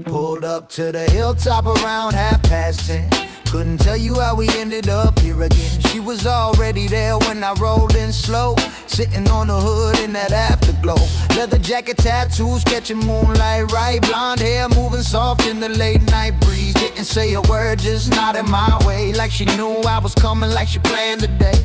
Pulled up to the hilltop around 10:30. Couldn't tell you how we ended up here again. She was already there when I rolled in slow, sitting on the hood in that afterglow. Leather jacket, tattoos, catching moonlight right. Blonde hair moving soft in the late night breeze. Didn't say a word, just nodded my way, like she knew I was coming, like she planned the day.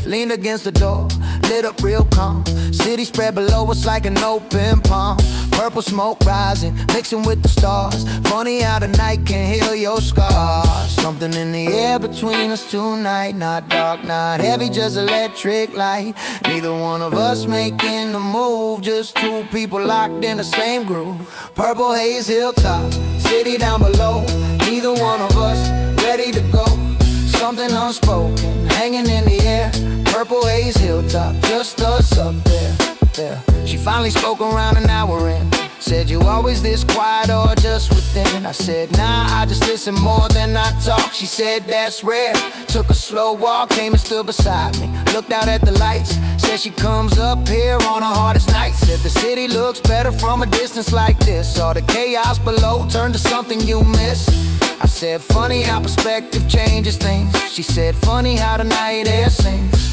Leaned against the door, lit up real calm. City spread below us like an open palm. Purple smoke rising, mixing with the stars. Funny how the night can heal your scars. Something in the air between us tonight. Not dark, not heavy, just electric light. Neither one of us making the move, just two people locked in the same groove. Purple haze, hilltop, city down below. Neither one of us ready to go. Something unspoken, hanging in the air. Purple haze, hilltop, just us up there. She finally spoke around an hour in. Said, you always this quiet or just within? I said, nah, I just listen more than I talk. She said, that's rare. Took a slow walk, came and stood beside me. Looked out at the lights, said she comes up here on her hardest nights. Said the city looks better from a distance like this. All the chaos below turned to something you miss. I said, funny how perspective changes things. She said, funny how the night air sings.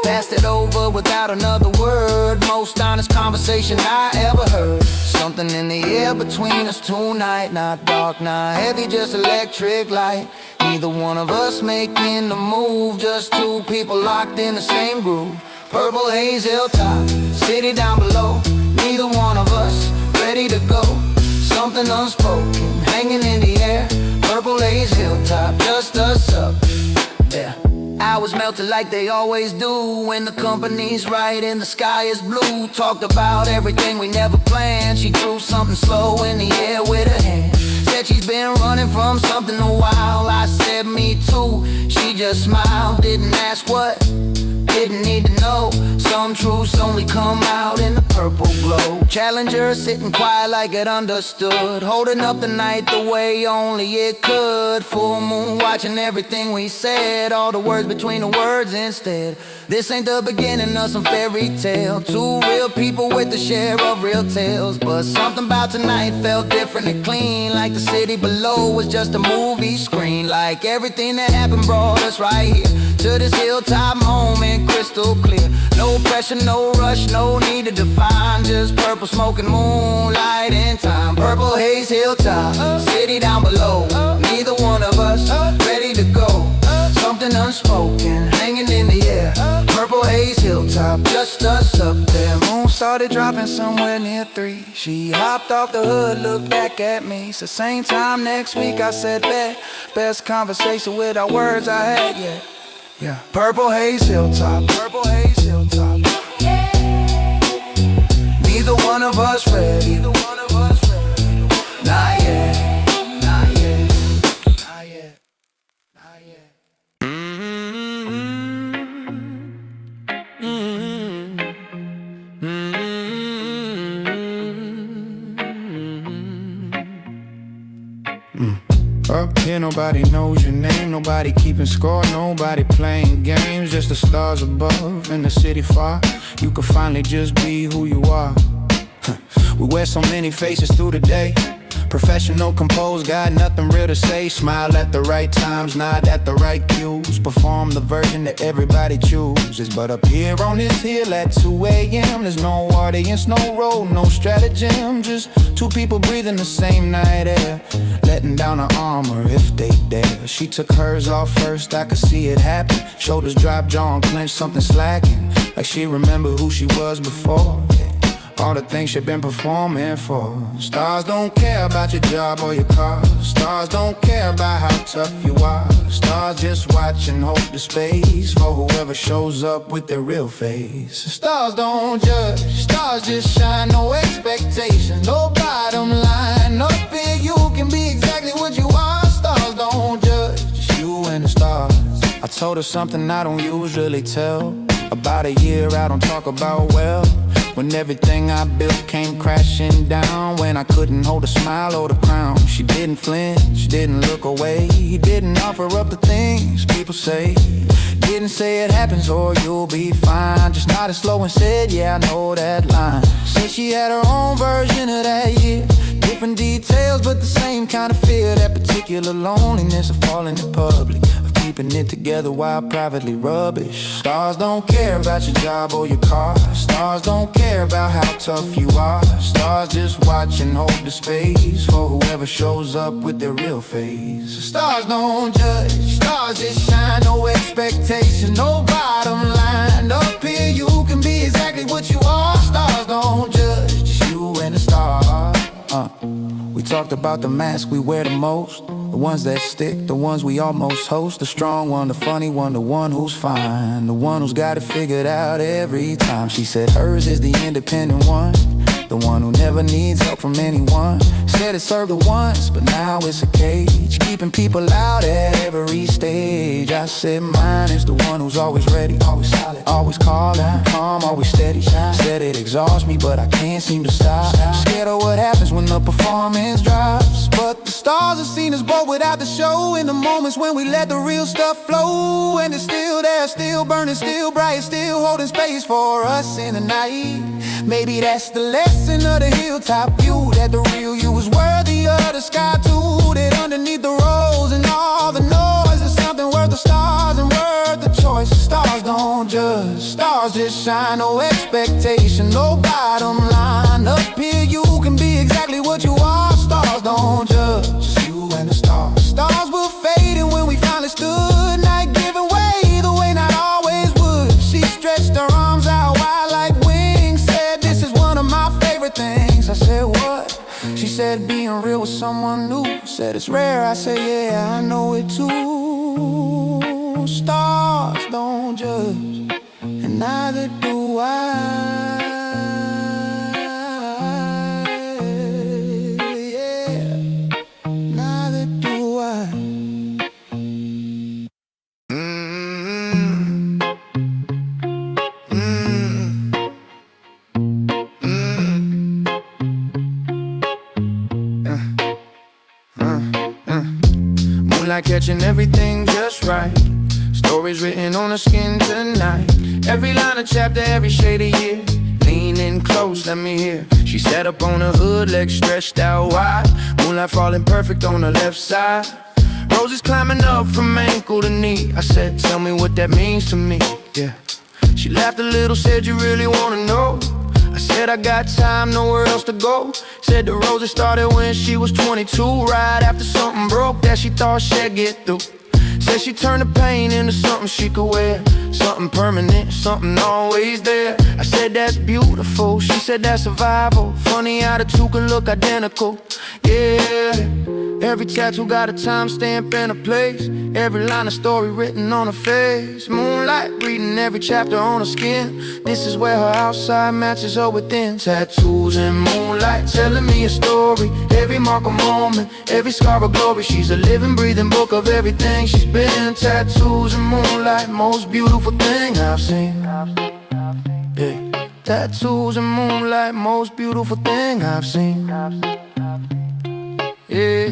Passed it over without another word. Most honest conversation I ever heard. Something in the air between us tonight. Not dark, not heavy, just electric light. Neither one of us making the move, just two people locked in the same groove. Purple haze, hilltop, city down below. Neither one of us ready to go. Something unspoken, hanging in the air. Purple haze, hilltop, just us up there. Hours melted like they always do when the company's right and the sky is blue. Talked about everything we never planned. She threw something slow in the air with her hand. Said she's been running from something a while. I said me too. She just smiled, didn't ask what, didn't need to know. Some truths only come out in the purple glow. Challenger sitting quiet like it understood, holding up the night the way only it could. Full moon watching everything we said, all the words between the words instead. This ain't the beginning of some fairy tale. Two real people with a share of real tales. But something about tonight felt different and clean, like the city below was just a movie screen. Like everything that happened brought us right here to this hilltop moment, crystal clear. No pressure, no rush, no need to define. Just purple smoke and moonlight in time. Purple haze, hilltop, city down below. Neither one of us ready to go. Something unspoken, hanging in the air. Purple haze, hilltop, just us up there. Moon started dropping somewhere near 3. She hopped off the hood, looked back at me. It's the same time next week, I said bet. Best conversation without words I had yet. Yeah. Purple haze, hilltop, purple haze, hilltop. Neither one of us ready. Neither one of us ready. Not yet, not yet, not yet, not yet. Up here nobody knows your name, nobody keeping score, nobody playing games. Just the stars above and the city far. You can finally just be who you are. We wear so many faces through the day. Professional, composed, got nothing real to say. Smile at the right times, nod at the right cues. Perform the version that everybody chooses. But up here on this hill at 2 a.m. there's no audience, no road, no stratagem. Just two people breathing the same night air, letting down her armor if they dare. She took hers off first, I could see it happen. Shoulders dropped, jaw unclenched, something slacking. Like she remembered who she was before. All the things she'd been performing for. Stars don't care about your job or your car. Stars don't care about how tough you are. Stars just watch and hold the space for whoever shows up with their real face. Stars don't judge, stars just shine, no expectations, no bottom line. Up here you can be exactly what you are. Stars don't judge, just you and the stars. I told her something I don't usually tell. About a year I don't talk about well. when everything I built came crashing down, when I couldn't hold a smile or the crown. She didn't flinch, didn't look away, didn't offer up the things people say. Didn't say it happens or you'll be fine, just nodded slow and said, yeah, I know that line. Said she had her own version of that year, different details but the same kind of fear. That particular loneliness of falling in public, of keeping it together while privately rubbish. Stars don't care about your job or your car. Stars don't care about how tough you are. Stars just watch and hold the space for whoever shows up with their real face. Stars don't judge, stars just shine, no expectation, no bottom line. Up here you can be exactly what you are. Stars don't judge, just you and the stars. We talked about the mask we wear the most, the ones that stick, the ones we almost host. The strong one, the funny one, the one who's fine, the one who's got it figured out every time. She said hers is the independent one, the one who never needs help from anyone. Said it served her once, but now it's a cage, keeping people out at every stage. I said mine is the one who's always ready, always solid, always calm, always steady. Said it exhausts me, but I can't seem to stop. Scared of what happens when the performance drops. But the stars have seen us both without the show, in the moments when we let the real stuff flow. And it's still there, still burning, still bright, still holding space for us in the night. Maybe that's the lesson of the hilltop view, that the real you is worthy of the sky too. That underneath the rose and all the noise is something worth the stars and worth the choice. Stars don't judge, stars just shine, no expectation, no bottom line. Up here you can be exactly what you are. Stars don't judge, just you and the stars. Stars were fading when we finally stood, not giving way the way not always would. She stretched her arms out wide like wings, said this is one of my favorite things. I said what? She said being real with someone new. Said it's rare, I said yeah, I know it too. Stars don't judge, and neither do I. Moonlight catching everything just right, stories written on her skin tonight. Every line a chapter, every shade of year. Lean in close, let me hear. She sat up on her hood, legs stretched out wide. Moonlight falling perfect on her left side. Roses climbing up from ankle to knee. I said, tell me what that means to me, yeah. She laughed a little, said, you really wanna know? I said, I got time, nowhere else to go. Said the roses started when she was 22, right after something broke that she thought she'd get through. Said she turned the pain into something she could wear, something permanent, something always there. I said, that's beautiful. She said, that's survival. Funny how the two can look identical, yeah. Every tattoo got a timestamp and a place, every line a story written on her face. Moonlight reading every chapter on her skin. This is where her outside matches her within. Tattoos and moonlight telling me a story, every mark a moment, every scar a glory. She's a living, breathing book of everything she's been. Tattoos and moonlight, most beautiful thing I've seen, yeah. Tattoos and moonlight, most beautiful thing I've seen, yeah,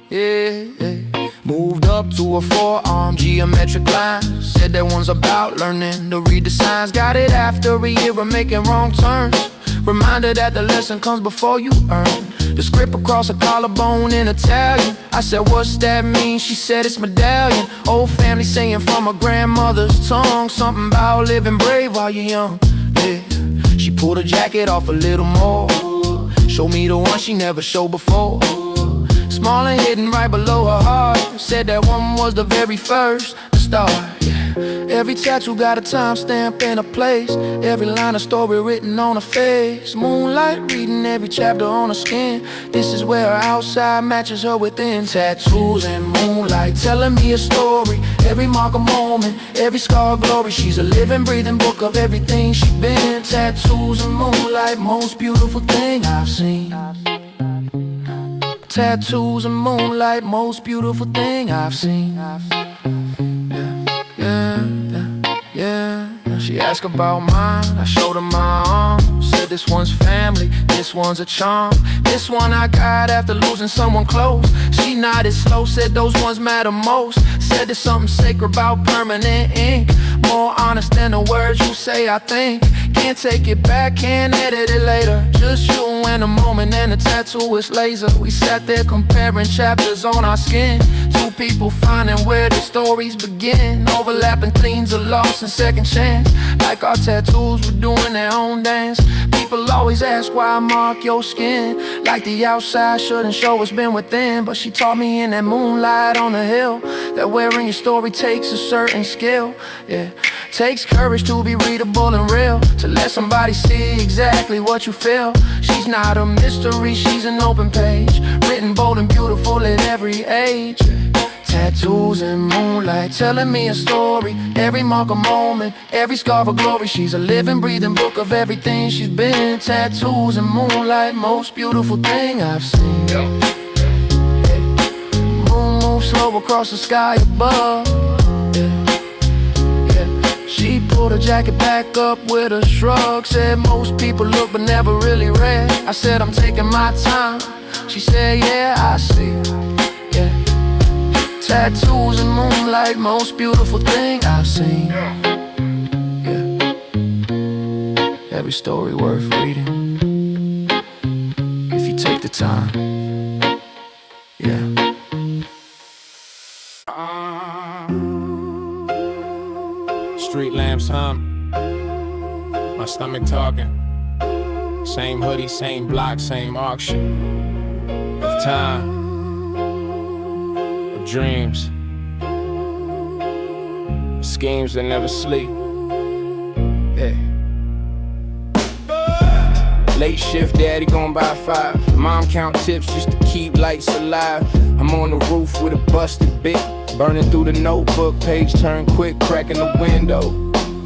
yeah, yeah. Moved up to a forearm, geometric lines. Said that one's about learning to read the signs. Got it after a year of making wrong turns. Reminder that the lesson comes before you earn. The script across a collarbone in Italian. I said, what's that mean? She said, it's medallion. Old family saying from her grandmother's tongue, something about living brave while you're young, yeah. She pulled her jacket off a little more, showed me the one she never showed before. Small and hidden right below her heart. Said that one was the very first to start, yeah. Every tattoo got a timestamp and a place, every line a story written on her face. Moonlight reading every chapter on her skin. This is where her outside matches her within. Tattoos and moonlight telling me a story, every mark a moment, every scar a glory. She's a living, breathing book of everything she's been. Tattoos and moonlight, most beautiful thing I've seen. Tattoos and moonlight, most beautiful thing I've seen. Yeah, yeah, yeah, yeah. She asked about mine, I showed her my arms. this one's family, this one's a charm. This one I got after losing someone close. She nodded slow, said those ones matter most. Said there's something sacred about permanent ink. More honest than the words you say, I think. Can't take it back, can't edit it later. Just you and a moment and a tattoo is laser. We sat there comparing chapters on our skin. Two people finding where the stories begin. Overlapping themes of loss and second chance. Like our tattoos were doing their own dance. People always ask why I mark your skin. Like the outside shouldn't show what's been within. But she taught me in that moonlight on the hill that wearing your story takes a certain skill. Yeah, takes courage to be readable and real. To let somebody see exactly what you feel. She's not a mystery, she's an open page. Written bold and beautiful at every age. Tattoos and moonlight, telling me a story. Every mark a moment, every scar of glory. She's a living, breathing book of everything she's been. Tattoos and moonlight, most beautiful thing I've seen. Moon moves slow across the sky above. She pulled her jacket back up with a shrug. Said most people look but never really read. I said I'm taking my time. She said yeah, I see. Yeah. Tattoos and moonlight, most beautiful thing I've seen. Yeah. Every story worth reading if you take the time. Yeah. Street lamps hum, my stomach talking. Same hoodie, same block, same auction. Of time, of dreams, of schemes that never sleep. Yeah. Late shift, daddy gone by 5. Mom count tips just to keep lights alive. I'm on the roof with a busted bit. Burning through the notebook, page turn quick, cracking the window.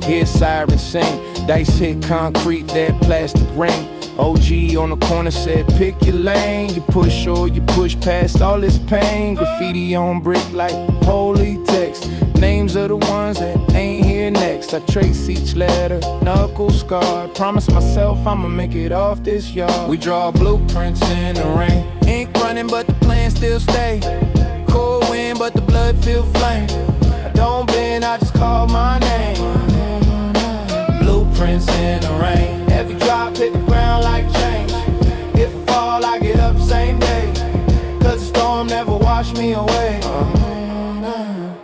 Hear sirens sing, dice hit concrete, that plastic ring. OG on the corner said, pick your lane. You push or you push past all this pain. Graffiti on brick like holy text. Names of the ones that ain't here next. I trace each letter, knuckle scarred. Promise myself I'ma make it off this yard. We draw blueprints in the rain. Ink running but the plan still stay. Cold wind, but the blood feel flame. I don't bend, I just call my name. Blueprints in the rain. Every drop hit the ground like change. If I fall, I get up same day. Cause the storm never washed me away.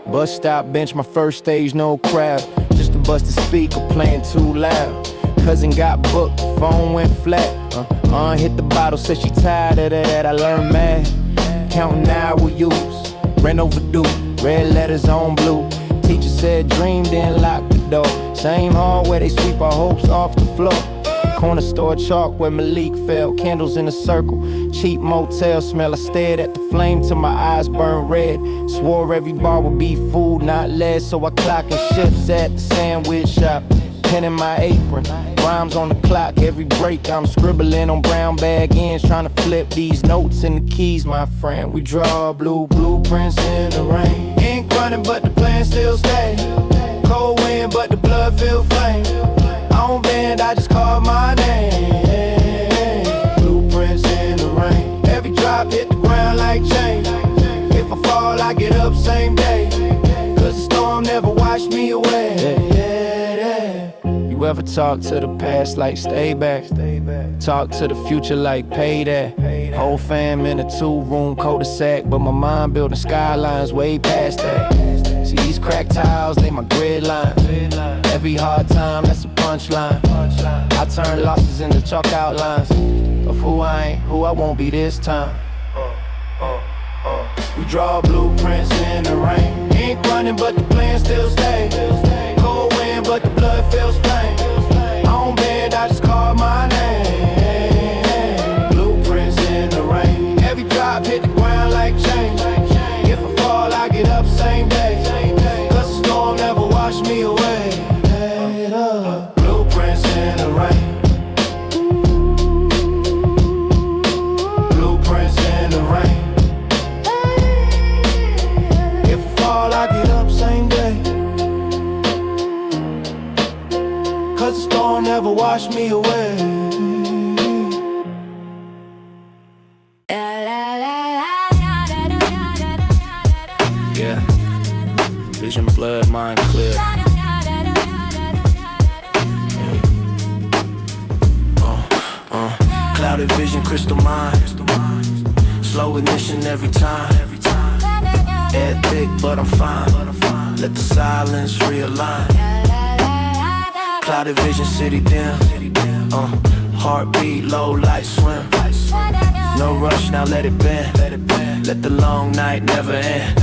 Bus stop bench, my first stage, no crowd. Just a busted speaker playing too loud. Cousin got booked, phone went flat. Hit the bottle, said she tired of that. I learned math. Counting hour use, rent overdue, red letters on blue. Teacher said dream, then lock the door. Same hall where they sweep our hopes off the floor. Corner store chalk where Malik fell. Candles in a circle, cheap motel smell. I stared at the flame till my eyes burned red. Swore every bar would be food, not lead. So I clock and shifts at the sandwich shop. Pen in my apron, rhymes on the clock. Every break I'm scribbling on brown bag ends, trying to flip these notes in the keys, my friend. We draw blueprints in the rain. Ink running but the plan still stay. Cold wind but the blood feel flame. I don't bend, I just call my name. Blueprints in the rain. Every drop hit the ground like change. If I fall, I get up same day. Cause the storm never washed me away. You ever talk to the past like stay back? Talk to the future like pay that. Whole fam in a 2-room cul-de-sac, but my mind building skylines way past that. See these cracked tiles, they my grid lines. Every hard time, that's a punchline. I turn losses into chalk outlines of who I ain't, who I won't be this time. We draw blueprints in the rain. Ink running but the plan still stay. Cold wind but the blood feels flame. I don't bend, I just call my name. Blueprints in the rain. Every drop hit the ground like change. If I fall, I get up same day. Cause the storm never washed me away. Blueprints in the rain. Blueprints in the rain. If I fall, I get up same day. Cause the storm never washed me away. mind clear. Clouded vision, crystal mind. Slow ignition every time. Air thick, but I'm fine. Let the silence realign. Clouded vision, city dim. Heartbeat, low, light swim. No rush, now let it bend. Let the long night never end.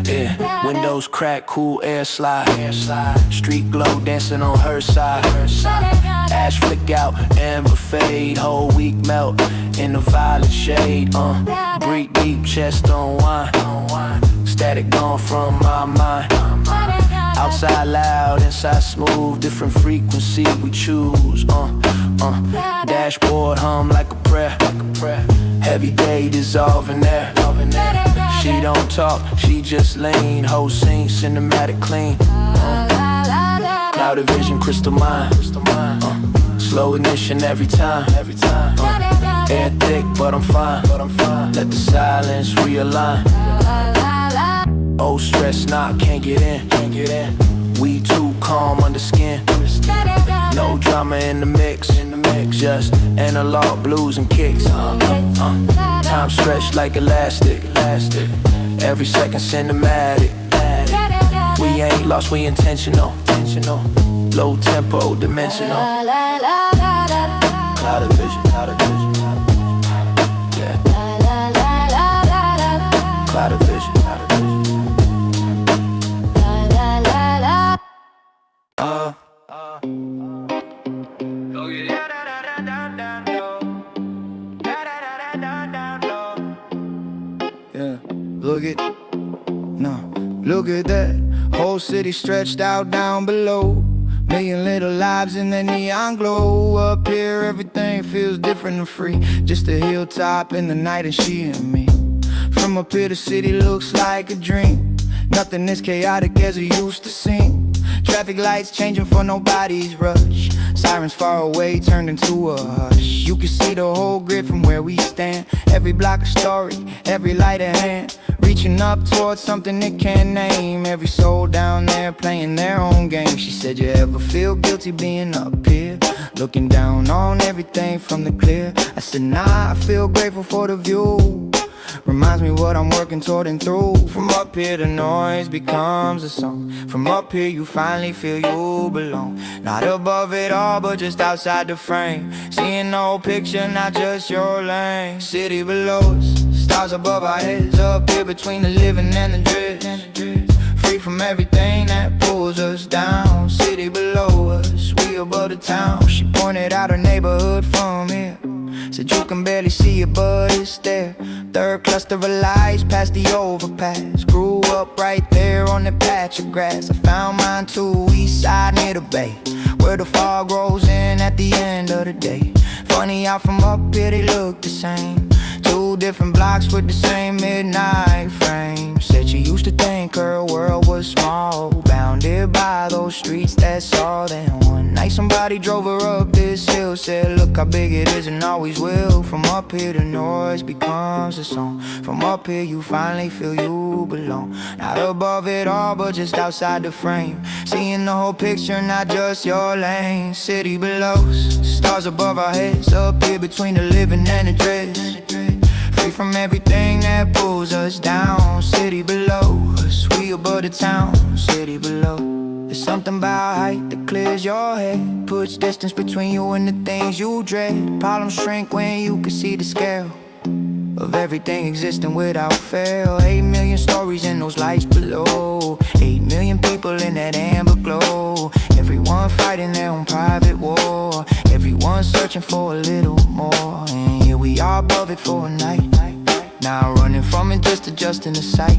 Yeah. Windows crack, cool air slide. Street glow dancing on her side. Ash flick out, amber fade. Whole week melt in the violet shade. Breathe deep, chest on wine. Static gone from my mind. Outside loud, inside smooth. Different frequency we choose. Dashboard hum like a prayer. Heavy day dissolving there. She don't talk, she just lean. Whole scene, cinematic clean. Clouded vision, crystal mind. Slow ignition every time. Air thick, but I'm fine. Let the silence realign. Oh, stress, nah, can't get in. We too calm under skin. No drama in the mix. Just analog blues and kicks. Time stretched like elastic. Every second cinematic. We ain't lost, we intentional. Low tempo, dimensional. Clouded vision. Yeah. Clouded vision. Look at that, whole city stretched out down below. Million little lives in that neon glow. Up here everything feels different and free. Just a hilltop in the night and she and me. From up here the city looks like a dream. Nothing as chaotic as it used to seem. Traffic lights changing for nobody's rush. Sirens far away turned into a hush. You can see the whole grid from where we stand. Every block a story, every light a hand. Reaching up towards something it can't name. Every soul down there playing their own game. She said, you ever feel guilty being up here, looking down on everything from the clear? I said, nah, I feel grateful for the view. Reminds me what I'm working toward and through. From up here the noise becomes a song. From up here you finally feel you belong. Not above it all but just outside the frame. Seeing the whole picture, not just your lane. City below us, stars above our heads. Up here between the living and the dread. Free from everything that pulls us down. City below us, we above the town. She pointed out her neighborhood from here. Said you can barely see it but it's there. Third cluster of lights past the overpass. Grew up right there on the patch of grass. I found mine too, east side near the bay, where the fog rolls in at the end of the day. Funny how from up here they look the same. Two different blocks with the same midnight frame. Said she used to think her world was small, bounded by those streets, that's all. Then one night somebody drove her up this hill. Said look how big it is and always will. From up here the noise becomes a song. From up here you finally feel you belong. Not above it all but just outside the frame. Seeing the whole picture, not just your lane. City below us, stars above our heads. Up here between the living and the dread. Free from everything that pulls us down. City below us, we above the town. City below. There's something about height that clears your head, puts distance between you and the things you dread. Problems shrink when you can see the scale of everything existing without fail. 8 million stories in those lights below. 8 million people in that amber glow. Everyone fighting their own private war. Everyone searching for a little more. And here we are above it for a night. Now running from it, just adjusting the sight.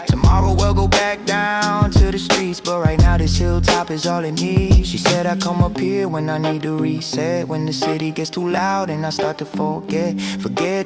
Tomorrow we'll go back down to the streets, but right now this hilltop is all it needs. She said I come up here when I need to reset, when the city gets too loud and I start to forget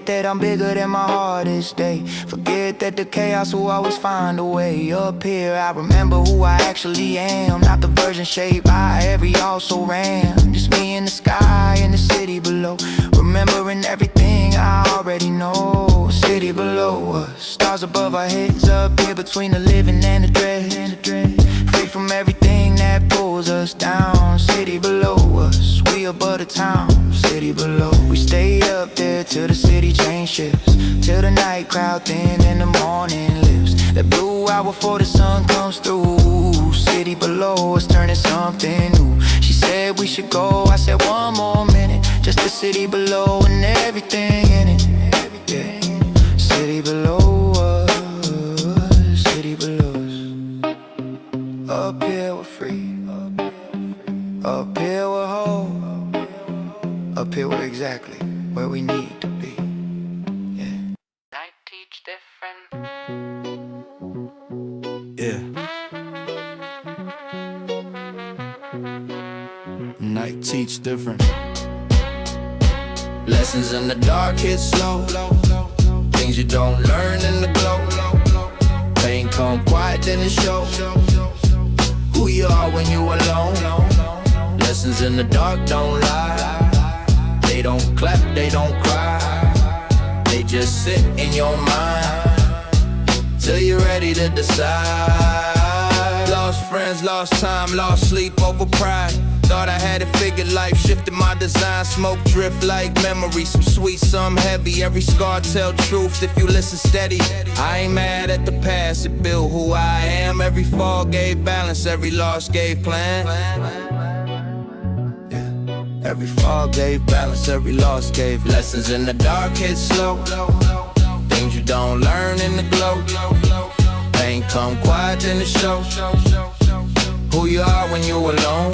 that I'm bigger than my hardest day. Forget that the chaos will always find a way. Up here I remember who I actually am, not the version shaped by every also ran. Just me in the sky and the city below, remembering everything I already know. City below us, stars above our heads. Up here between the living and the dread. adrift, free from everything that pulls us down. City below us, we above the town. City below, we stay up there till the city change shifts, till the night crowd thin and the morning lifts. That blue hour before the sun comes through. City below us turning something new. She said we should go, I said one more minute. Just the city below and everything in it. Yeah. City below us, city below us. Up here we're free, up here we're whole, up here we're exactly where we need to be. Yeah. Night teach different. Yeah. Night teach different. Lessons in the dark hit slow. Things you don't learn in the glow. Pain come quiet, then it show who you are when you alone. Lessons in the dark don't lie. They don't clap, they don't cry. They just sit in your mind till you're ready to decide. Lost friends, lost time, lost sleep over pride. Thought I had it figured, life shifted my design. Smoke drift like memory, some sweet, some heavy. Every scar tell truth if you listen steady. I ain't mad at the past, it built who I am. Every fall gave balance, every loss gave plan. Yeah. Every fall gave balance, every loss gave lessons in the dark hit slow. Things you don't learn in the glow. Pain come quiet in the show who you are when you alone.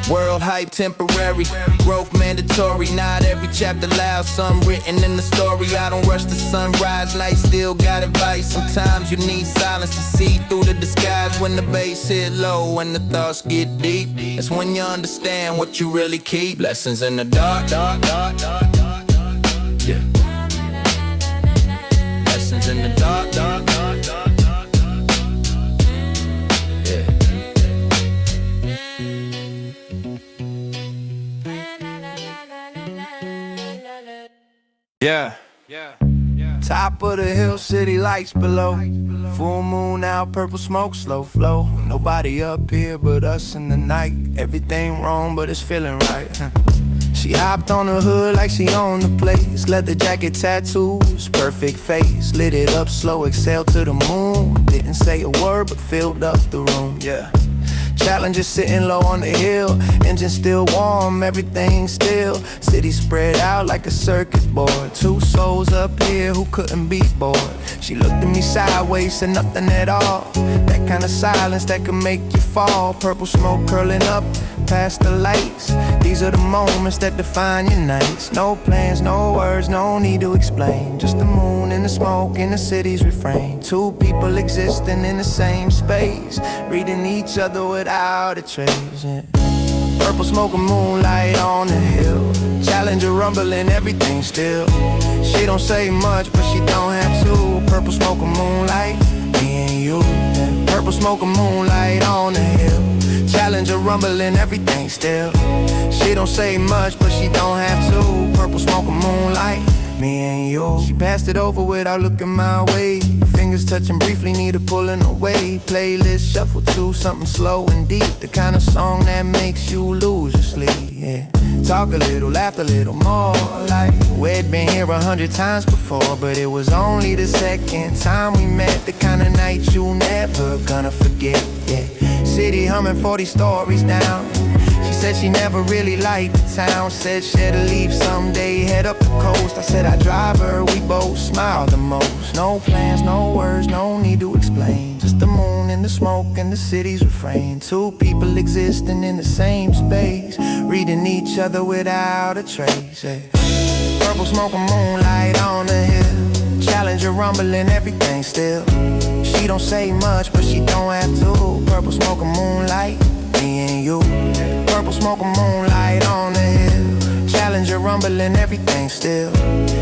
World hype temporary, growth mandatory. Not every chapter loud, some written in the story. I don't rush the sunrise, night still got advice. Sometimes you need silence to see through the disguise. When the bass hit low and the thoughts get deep, that's when you understand what you really keep. Lessons in the dark, yeah. Lessons in the dark, yeah. Top of the hill, city lights below. Full moon out, purple smoke, slow flow. Nobody up here but us in the night. Everything wrong, but it's feeling right. She hopped on the hood like she owned the place. Leather jacket, tattoos, perfect face. Lit it up slow, exhale to the moon. Didn't say a word, but filled up the room, yeah. Challenger sitting low on the hill, engine still warm, everything still. City spread out like a circuit board. Two souls up here who couldn't be bored. She looked at me sideways, said nothing at all. That kind of silence that could make you fall. Purple smoke curling up past the lights. These are the moments that define your nights. No plans, no words, no need to explain. Just the moon and the smoke and the city's refrain. Two people existing in the same space, reading each other without a trace, yeah. Purple smoke and moonlight on the hill. Challenger rumbling, everything still. She don't say much, but she don't have to. Purple smoke and moonlight, me and you, yeah. Purple smoke and moonlight on the hill. Challenger rumbling, everything still. She don't say much, but she don't have to. Purple smoke and moonlight, me and you. She passed it over without looking my way. Fingers touching briefly, neither pulling away. Playlist shuffle to something slow and deep. The kind of song that makes you lose your sleep, yeah. Talk a little, laugh a little more. Like we'd been here 100 times before, but it was only the second time we met. The kind of night you never gonna forget, yeah. City humming 40 stories down. She said she never really liked the town. Said she'd leave someday, head up the coast. I said I'd drive her, we both smiled the most. No plans, no words, no need to explain. Just the moon and the smoke and the city's refrain. Two people existing in the same space, reading each other without a trace, yeah. Purple smoke and moonlight on the hill. Challenger rumbling, everything still. She don't say much, but she don't have to. Purple smoke and moonlight, me and you. Purple smoke and moonlight on the hill. Challenger rumbling, everything still.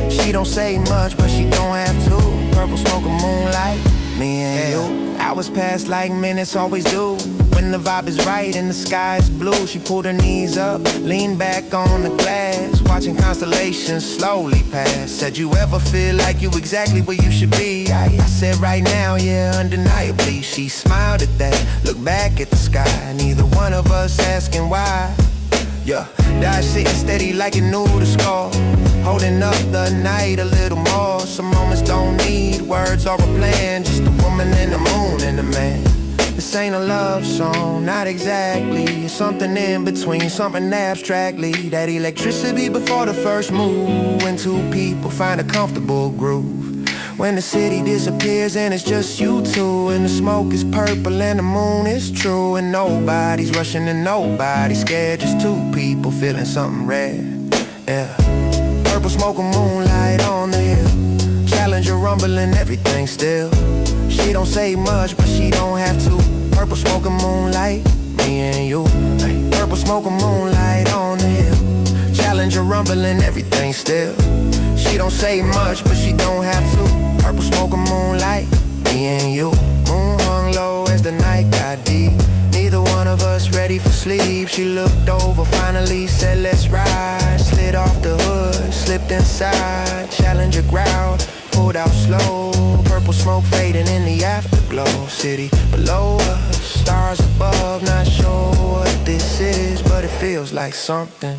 She don't say much, but she don't have to. Purple smoke and moonlight, me and you. Hours pass like minutes always do. When the vibe is right and the sky is blue, she pulled her knees up, leaned back on the glass, watching constellations slowly pass. Said, you ever feel like you exactly where you should be? I said, right now, yeah, undeniably. She smiled at that, looked back at the sky, neither one of us asking why. Yeah, Dodge sitting steady like it knew the score, holding up the night a little more. Some moments don't need words or a plan, just a woman and the moon and a man. This ain't a love song, not exactly. It's something in between, something abstractly. That electricity before the first move, when two people find a comfortable groove. When the city disappears and it's just you two, and the smoke is purple and the moon is true, and nobody's rushing and nobody's scared, just two people feeling something rare. Yeah. Purple smoke and moonlight on the hill, Challenger rumbling, everything still. She don't say much, but she don't have to. Purple smoke and moonlight, me and you. Hey. Purple smoke and moonlight on the hill, Challenger rumbling, everything still. She don't say much, but she don't have to. Purple smoke and moonlight, me and you. Moon hung low as the night got deep, neither one of us ready for sleep. She looked over, finally said let's ride. Slid off the hood, slipped inside, Challenger growled, pulled out slow. Purple smoke fading in the afterglow. City below us, stars above, not sure what this is, but it feels like something.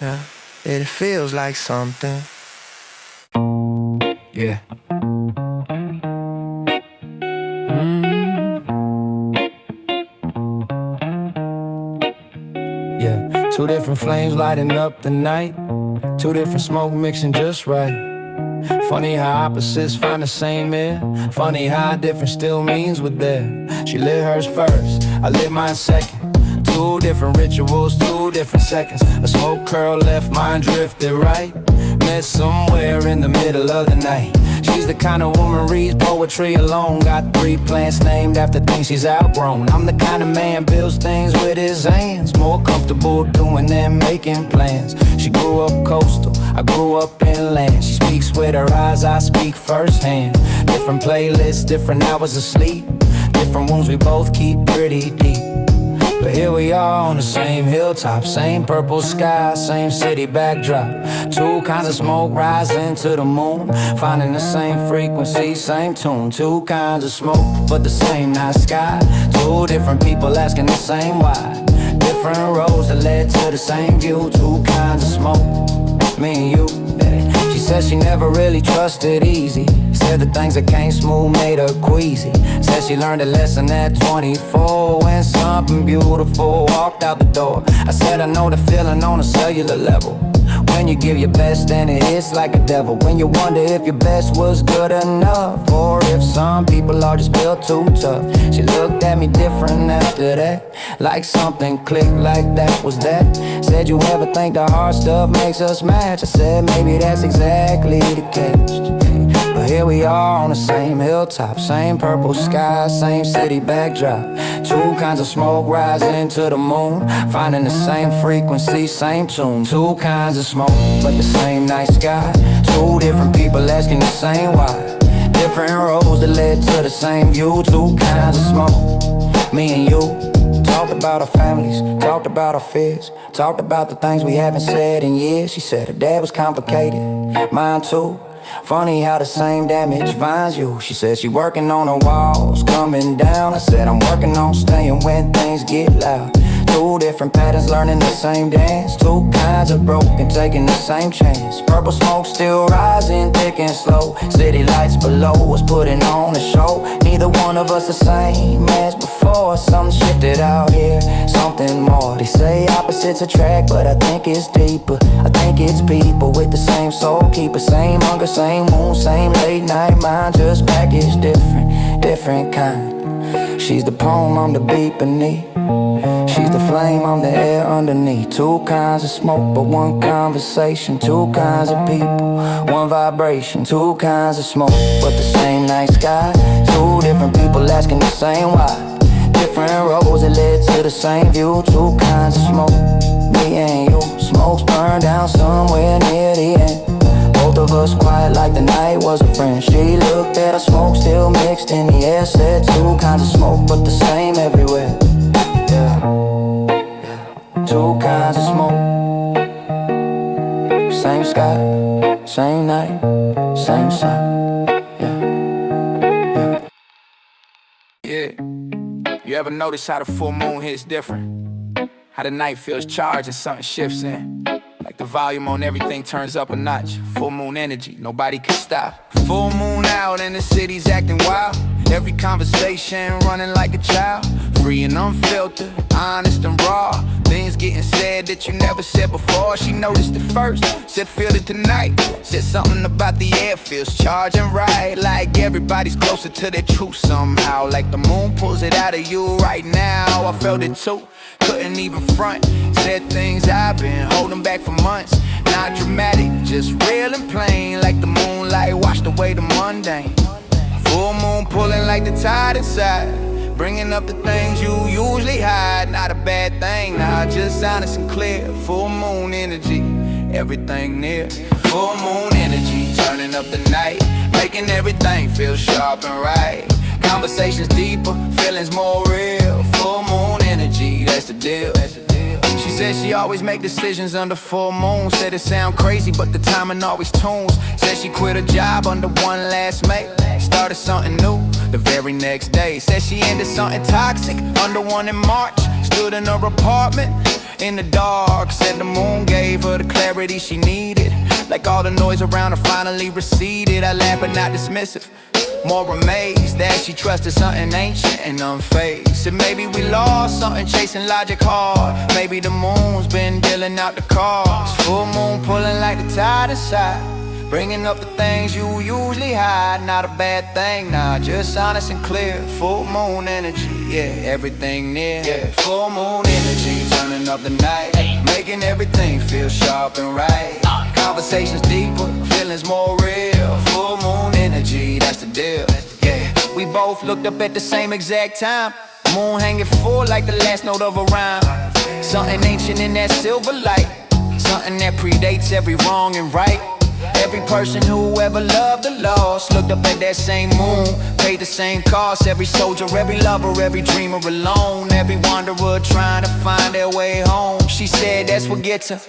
Yeah, it feels like something. Yeah. Yeah, two different flames lighting up the night, two different smoke mixing just right. Funny how opposites find the same air, funny how different still means we're there. She lit hers first, I lit mine second. Two different rituals, two different seconds. A smoke curl left, mine drifted right. Met somewhere in the middle of the night. She's the kind of woman reads poetry alone, got 3 plants named after things she's outgrown. I'm the kind of man builds things with his hands, more comfortable doing than making plans. She grew up coastal, I grew up inland. She speaks with her eyes, I speak firsthand. Different playlists, different hours of sleep, different wounds we both keep pretty deep. But here we are on the same hilltop, same purple sky, same city backdrop. Two kinds of smoke rising to the moon, finding the same frequency, same tune. Two kinds of smoke, but the same night sky. Two different people asking the same why. Different roads that led to the same view. Two kinds of smoke, me and you. She said she never really trusted easy, said the things that came smooth made her queasy. Said she learned a lesson at 24 when something beautiful walked out the door. I said I know the feeling on a cellular level, when you give your best and it hits like a devil. When you wonder if your best was good enough, or if some people are just built too tough. She looked at me different after that, like something clicked, like that was that. Said, you ever think the hard stuff makes us match? I said, maybe that's exactly the case. But here we are on the same hilltop, same purple sky, same city backdrop. Two kinds of smoke rising to the moon, finding the same frequency, same tune. Two kinds of smoke, but the same night sky. Two different people asking the same why. Different roads that led to the same view. Two kinds of smoke, me and you. Talked about our families, talked about our fears, talked about the things we haven't said in years. She said her dad was complicated, mine too. Funny how the same damage finds you. She said she working on her walls coming down. I said I'm working on staying when things get loud. Two different patterns learning the same dance. Two kinds of broken taking the same chance. Purple smoke still rising thick and slow. City lights below us putting on a show. Neither one of us the same as before. Something shifted out here, something more. They say opposites attract, but I think it's deeper. I think it's people with the same soul keeper. Same hunger, same moon, same late night mind, just packaged different, different kind. She's the poem, I'm the beat beneath. She's the flame, I'm the air underneath. Two kinds of smoke, but one conversation. Two kinds of people, one vibration. Two kinds of smoke, but the same night sky. Two different people asking the same why. Different roads that led to the same view. Two kinds of smoke, me and you. Smoke's burned down somewhere near the end. Both of us quiet like the night was a friend. She looked at us, smoke still mixed in the air. Said two kinds of smoke but the same everywhere. Yeah, yeah. Two kinds of smoke, same sky, same night, same sun. Yeah, yeah. Yeah. You ever notice how the full moon hits different? How the night feels charged and something shifts in. Like the volume on everything turns up a notch. Full moon energy, nobody can stop. Full moon out and the city's acting wild. Every conversation running like a child. Free and unfiltered, honest and raw. Things getting said that you never said before. She noticed it first, said feel it tonight. Said something about the air feels charged and right. Like everybody's closer to their truth somehow. Like the moon pulls it out of you right now. I felt it too, couldn't even front. Said things I've been holding back for months. Not dramatic, just real and plain. Like the moonlight washed away the mundane. Full moon pulling like the tide inside, bringing up the things you usually hide. Not a bad thing, nah, just honest and clear. Full moon energy, everything near. Full moon energy, turning up the night, making everything feel sharp and right. Conversations deeper, feelings more real. Full moon energy, that's the deal. She said she always make decisions under full moon. Said it sound crazy, but the timing always tunes. Said she quit her job under one last May, started something new the very next day. Said she ended something toxic under one in March. Stood in her apartment in the dark. Said the moon gave her the clarity she needed. Like all the noise around her finally receded. I laugh but not dismissive, more amazed that she trusted something ancient and unfazed. Said maybe we lost something chasing logic hard. Maybe the moon's been dealing out the cards. Full moon pulling like the tide inside, bringing up the things you usually hide. Not a bad thing, nah, just honest and clear. Full moon energy, yeah, everything near. Yeah, full moon energy, turning up the night, making everything feel sharp and right. Conversations deeper, feelings more real. Full moon energy, that's the deal. Yeah, we both looked up at the same exact time. Moon hanging full like the last note of a rhyme. Something ancient in that silver light, something that predates every wrong and right. Every person who ever loved or lost looked up at that same moon, paid the same cost. Every soldier, every lover, every dreamer alone, every wanderer trying to find their way home. She said that's what gets her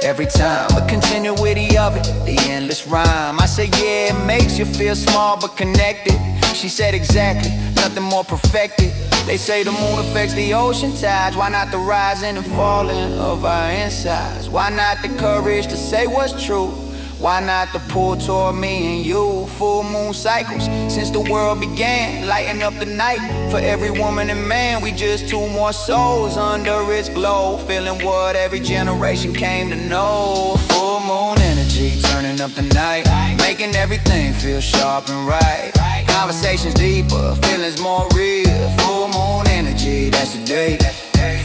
every time, the continuity of it, the endless rhyme. I said yeah, it makes you feel small but connected. She said exactly, nothing more perfected. They say the moon affects the ocean tides. Why not the rising and falling of our insides? Why not the courage to say what's true? Why not the pull toward me and you? Full moon cycles since the world began, lighting up the night for every woman and man. We just two more souls under its glow, feeling what every generation came to know. Full moon energy, turning up the night, making everything feel sharp and right. Conversations deeper, feelings more real. Full moon energy, that's the day.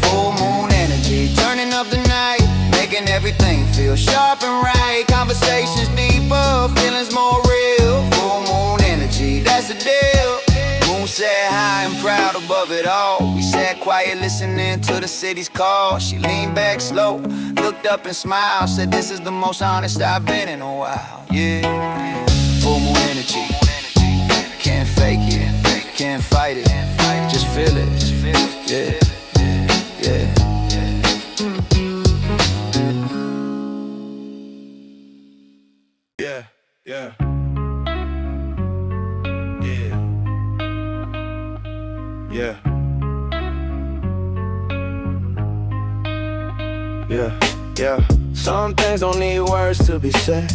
Full moon energy, turning up the night, making everything feel sharp and right. Conversations deeper, feelings more real. Full moon energy, that's the deal. Moon sat high and proud above it all. We sat quiet listening to the city's call. She leaned back slow, looked up and smiled. Said this is the most honest I've been in a while. Yeah, full moon energy, can't fake it, can't fight it, just feel it. Yeah, yeah, yeah. Yeah, yeah. Yeah. Yeah, yeah. Some things don't need words to be said.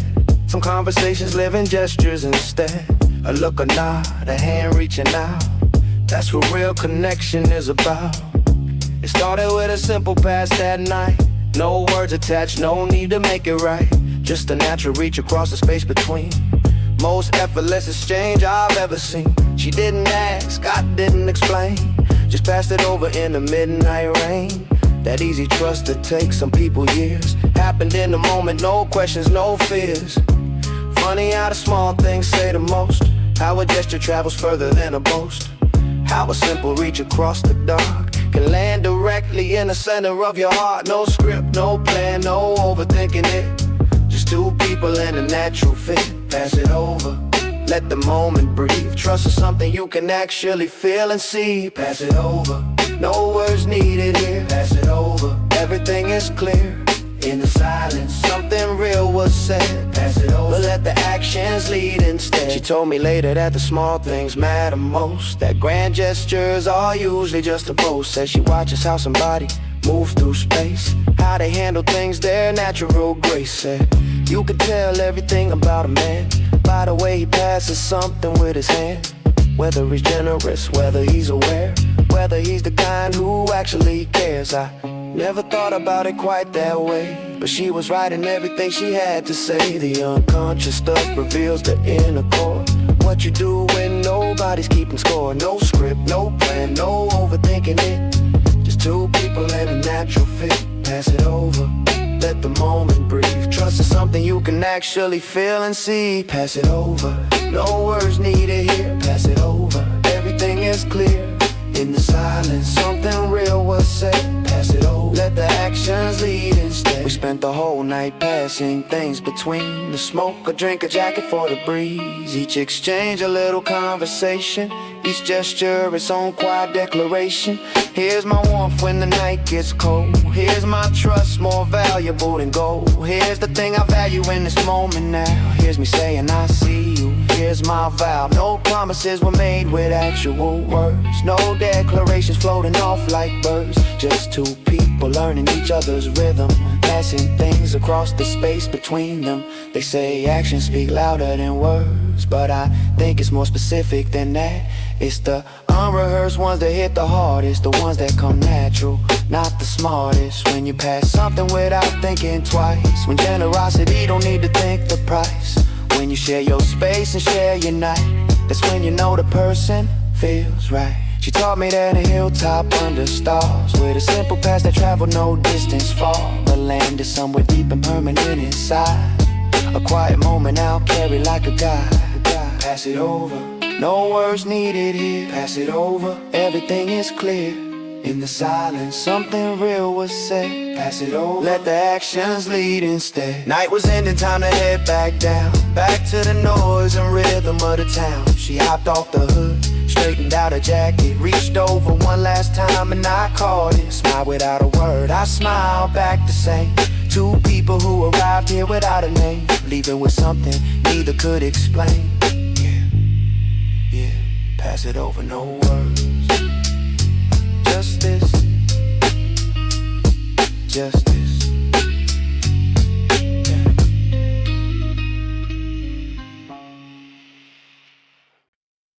Some conversations live in gestures instead. A look, a nod, a hand reaching out. That's what real connection is about. It started with a simple pass that night. No words attached, no need to make it right. Just a natural reach across the space between. Most effortless exchange I've ever seen. She didn't ask, I didn't explain. Just passed it over in the midnight rain. That easy trust that takes some people years. Happened in the moment, no questions, no fears. Funny how the small things say the most. How a gesture travels further than a boast. How a simple reach across the dark can land directly in the center of your heart. No script, no plan, no overthinking it. Just two people in a natural fit. Pass it over, let the moment breathe. Trust is something you can actually feel and see. Pass it over, no words needed here. Pass it over, everything is clear. In the silence, something real was said. Pass it over, let the actions lead instead. She told me later that the small things matter most, that grand gestures are usually just a boast. Says she watches how somebody move through space, how they handle things, their natural grace. Said you could tell everything about a man by the way he passes something with his hand. Whether he's generous, whether he's aware, whether he's the kind who actually cares. I never thought about it quite that way, but she was right in everything she had to say. The unconscious stuff reveals the inner core. What you do when nobody's keeping score. No script, no plan, no overthinking it. Just two people in a natural fit. Pass it over, let the moment breathe. Trust is something you can actually feel and see. Pass it over, no words needed here. Pass it over, everything is clear. In the silence, something real was said. Pass it over, let the actions lead instead. We spent the whole night passing things between the smoke, a drink, a jacket for the breeze. Each exchange a little conversation, each gesture its own quiet declaration. Here's my warmth when the night gets cold. Here's my trust, more valuable than gold. Here's the thing I value in this moment now. Here's me saying I see you. Here's my vow. No promises were made with actual words. No declarations floating off like birds. Just two people learning each other's rhythm, passing things across the space between them. They say actions speak louder than words, but I think it's more specific than that. It's the unrehearsed ones that hit the hardest, the ones that come natural, not the smartest. When you pass something without thinking twice, when generosity don't need to think the price. When you share your space and share your night, that's when you know the person feels right. She taught me that a hilltop under stars, with a simple path that traveled no distance far, but landed somewhere deep and permanent inside. A quiet moment I'll carry like a guide. Pass it over, no words needed here. Pass it over, everything is clear. In the silence, something real was said. Pass it over, let the actions lead instead. Night was ending, time to head back down, back to the noise and rhythm of the town. She hopped off the hood, straightened out her jacket, reached over one last time and I caught it. Smiled without a word, I smiled back the same. Two people who arrived here without a name, leaving with something neither could explain. Yeah, pass it over, no words. Justice, justice. Yeah.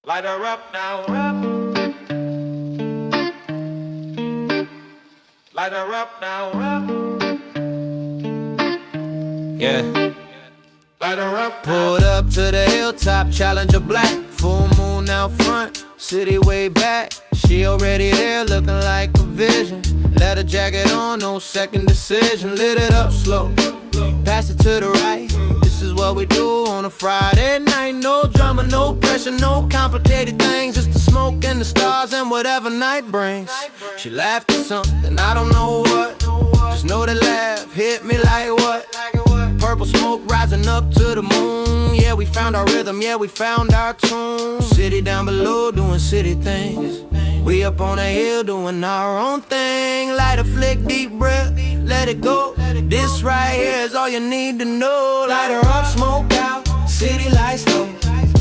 Light her up now. Light her up now. Yeah. Light her up. Pulled up to the hilltop, Challenger black, full moon out front, city way back. She already there, looking like a vision. Leather jacket on, no second decision. Lit it up slow, pass it to the right. This is what we do on a Friday night. No drama, no pressure, no complicated things. Just the smoke and the stars and whatever night brings. She laughed at something, I don't know what. Just know the laugh hit me like what? Purple smoke rising up to the moon. Yeah, we found our rhythm, yeah, we found our tune. City down below doing city things. We up on a hill doing our own thing. Light a flick, deep breath, let it go. This right here is all you need to know. Light her up, smoke out, city lights low.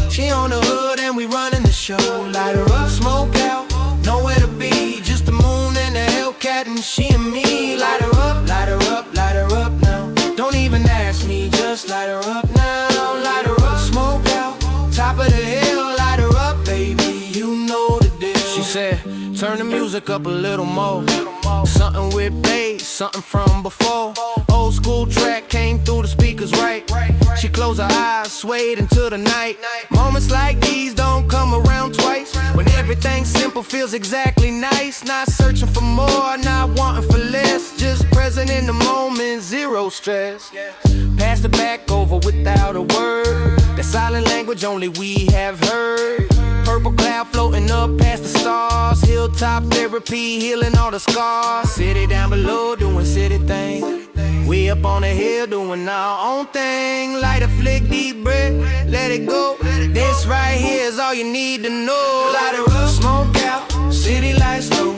She on the hood and we running the show. Light her up, smoke out, nowhere to be. Just the moon and the Hellcat and she and me. Light her up, light her up, light her up now. Don't even ask me, just light her up now. Light her up, smoke out, top of the hill. Light her up, baby, you know the deal. She said, turn the music up a little more. Something with bass, something from before. Old school track came through the speakers right. She closed her eyes, swayed into the night. Moments like these don't come around twice. When everything simple feels exactly nice. Not searching for more, not wanting for less. Just present in the moment, zero stress. Pass the back over without a word. That silent language only we have heard. Purple cloud floating up past the stars. Hilltop therapy, healing all the scars. City down below doing city things. We up on the hill doing our own thing. Light a flick, deep breath, let it go. This right here is all you need to know. Light her up, smoke out, city lights low.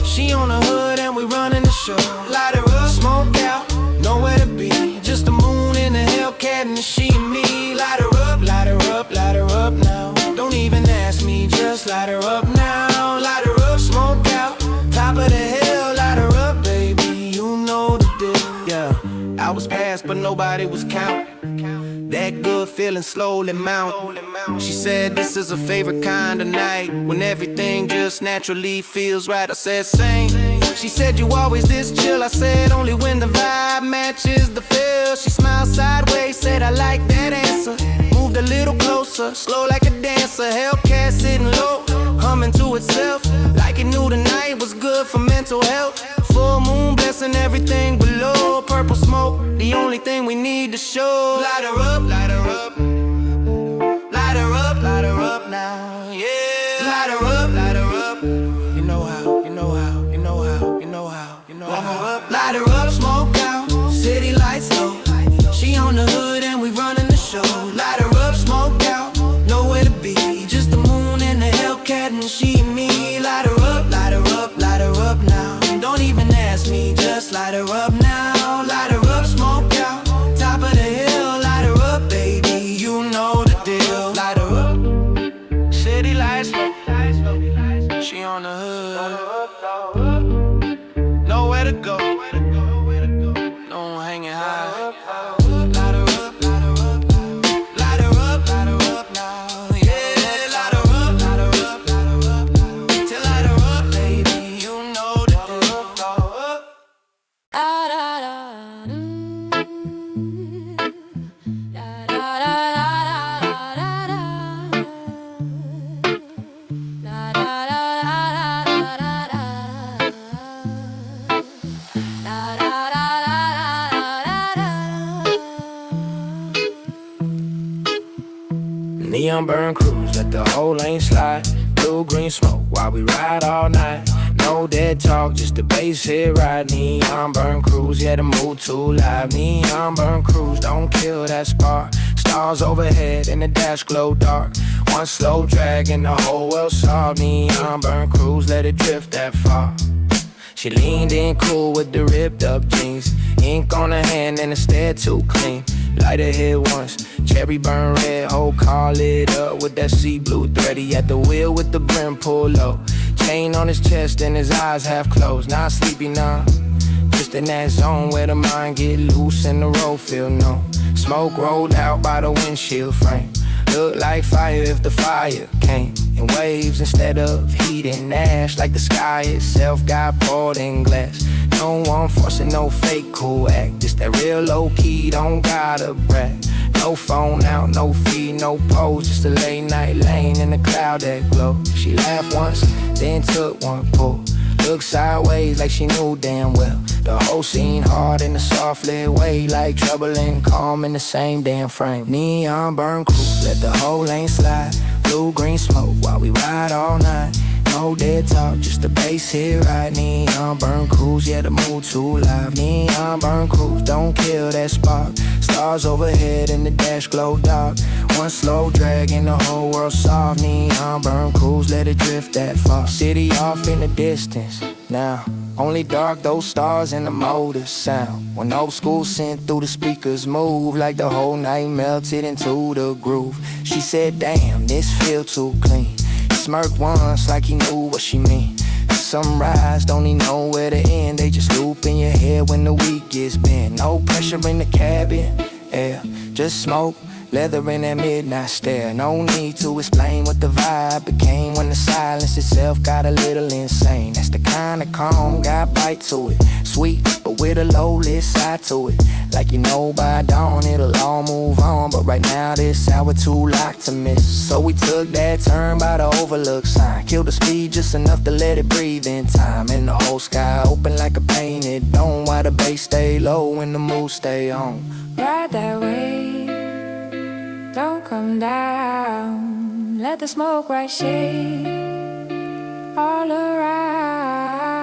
She on the hood and we running the show. Light her up, smoke out, nowhere to be. Just the moon and the Hellcat and she and me. Light her up, light her up, light her up now. Don't even ask me, just light her up now. Light her up, smoke out, top of the hill. Light her up, baby, you know the deal. Yeah, hours passed but nobody was counting. That good feeling slowly mount. She said this is her favorite kind of night, when everything just naturally feels right. I said same. She said you always this chill. I said only when the vibe matches the feel. She smiled sideways, said I like that answer. Moved a little closer, slow like a dancer. Hellcat sitting low, humming to itself, like it knew the night was good for mental health. Full moon blessing everything below. Purple smoke, the only thing we need to show. Light her up, light her up, light her up, light her up now. Yeah, light her up, light her up. You know how, you know how, you know how, you know how, you know how. Light her up, smoke out, city lights low. She on the hood and we running the show. Light her up, smoke out, nowhere to be. Just the moon and the Hellcat and she and me. Light her up, light her up, light her up now. Don't even ask me, just light her up now. Light her up, smoke out, top of the hill. Light her up, baby, you know the deal. Light her up, city lights low. She on the hood, nowhere to go, no hanging high. Light her up, light her up, light her up, light her up now. Yeah, light her up, light her up, light her up, till light her up, baby, you know the deal. Neon burn cruise, let the whole lane slide. Blue green smoke while we ride all night. No dead talk, just the bass hit right. Neon burn cruise, yeah the mood too live. Neon burn cruise, don't kill that spark. Stars overhead and the dash glow dark. One slow drag and the whole world saw. Neon burn cruise, let it drift that far. She leaned in cool with the ripped up jeans. Ink on her hand and instead too clean. Light her hit once, cherry burn red. Whole car lit up with that sea blue thread. He at the wheel with the brim pulled low. Chain on his chest and his eyes half closed. Not sleepy now, just in that zone where the mind get loose and the road feel numb. Smoke rolled out by the windshield frame. Look like fire if the fire came in waves instead of heat and ash. Like the sky itself got poured in glass. No one forcing no fake cool act. Just that real low key, don't gotta brag. No phone out, no feed, no pose. Just a late night lane in the cloud that glow. She laughed once, then took one pull. Looked sideways like she knew damn well. The whole scene hard in a soft lit way. Like trouble and calm in the same damn frame. Neon burn cruise, let the whole lane slide. Blue green smoke while we ride all night. No dead talk, just the bass hit right. Neon burn cruise, yeah the mood too live. Neon burn cruise, don't kill that spark. Stars overhead and the dash glow dark. One slow drag and the whole world soft. Neon burn cruise, let it drift that far. City off in the distance now. Only dark, those stars and the motors sound. When old school sent through the speakers move. Like the whole night melted into the groove. She said damn, this feel too clean. Smirked once like he knew what she mean. Sunrise, don't even know where to end. They just loop in your head when the week gets bent. No pressure in the cabin, yeah, just smoke. Leather in that midnight stare. No need to explain what the vibe became when the silence itself got a little insane. That's the kind of calm, got bite to it. Sweet, but with a low-lit side to it. Like you know by dawn it'll all move on. But right now this hour too locked to miss. So we took that turn by the overlook sign. Killed the speed just enough to let it breathe in time. And the whole sky open like a painted dome. While the bass stay low and the mood stay on. Ride that wave, don't come down. Let the smoke right shake all around.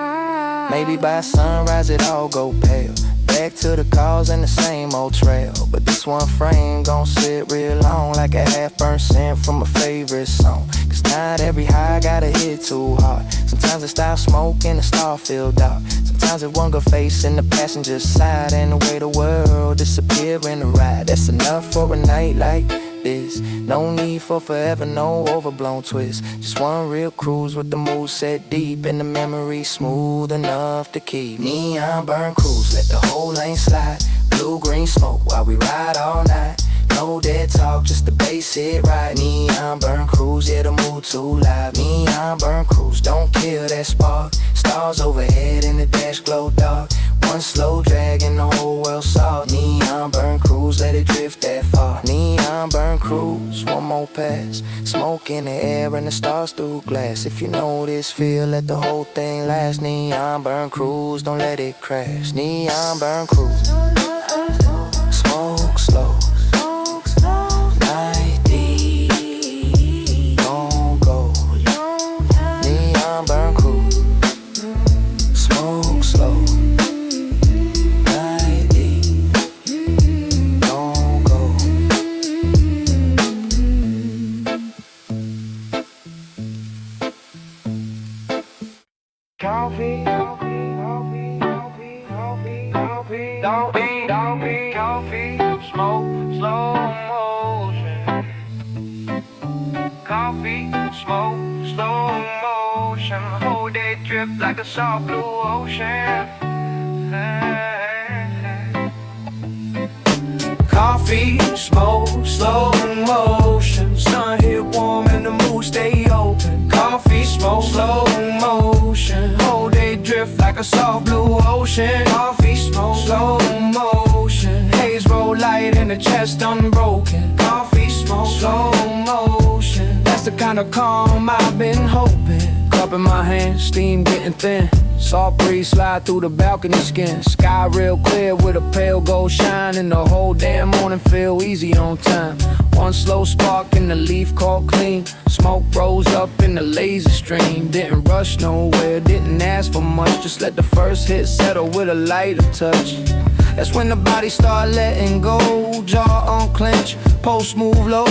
Maybe by sunrise it all go pale. back to the cars and the same old trail. But this one frame gon' sit real long, like a half-burnt scent from a favorite song. Cause not every high gotta hit too hard. Sometimes it stop smoking, the star feel dark. Sometimes it one good face in the passenger side, and the way the world disappear in the ride. That's enough for a night like this. No need for forever, no overblown twist. Just one real cruise with the mood set deep, and the memory smooth enough to keep. Neon burn cruise, let the whole lane slide. Blue-green smoke while we ride all night. No dead talk, just the bass hit right. Neon burn cruise, yeah, the mood too live. Neon burn cruise, don't kill that spark. Stars overhead in the dash glow dark. One slow drag and the whole world saw. Neon burn cruise, let it drift that far. Neon burn cruise, one more pass. Smoke in the air and the stars through glass. If you know this feel, let the whole thing last. Neon burn cruise, don't let it crash. Neon burn cruise, smoke slow. Night deep, don't go. Neon burn cruise, smoke slow. Night deep, don't go. Coffee, coffee, smoke, slow motion. Coffee, smoke, slow motion. Whole day drip like a soft blue ocean. Coffee, smoke, slow motion. Sun hit warm and the mood stay open. Coffee, smoke, slow motion. Whole day drift like a soft blue ocean. Coffee, smoke, slow motion. Haze roll light and the chest unbroken. Coffee, smoke, slow motion. That's the kind of calm I've been hoping. Cup in my hand, steam getting thin. Soft breeze slide through the balcony skin. Sky real clear with a pale gold shine, and the whole damn morning feel easy on time. One slow spark and the leaf caught clean. Smoke rose up in the lazy stream. Didn't rush nowhere, didn't ask for much. Just let the first hit settle with a lighter touch. That's when the body start letting go. Jaw unclench, pulse move low.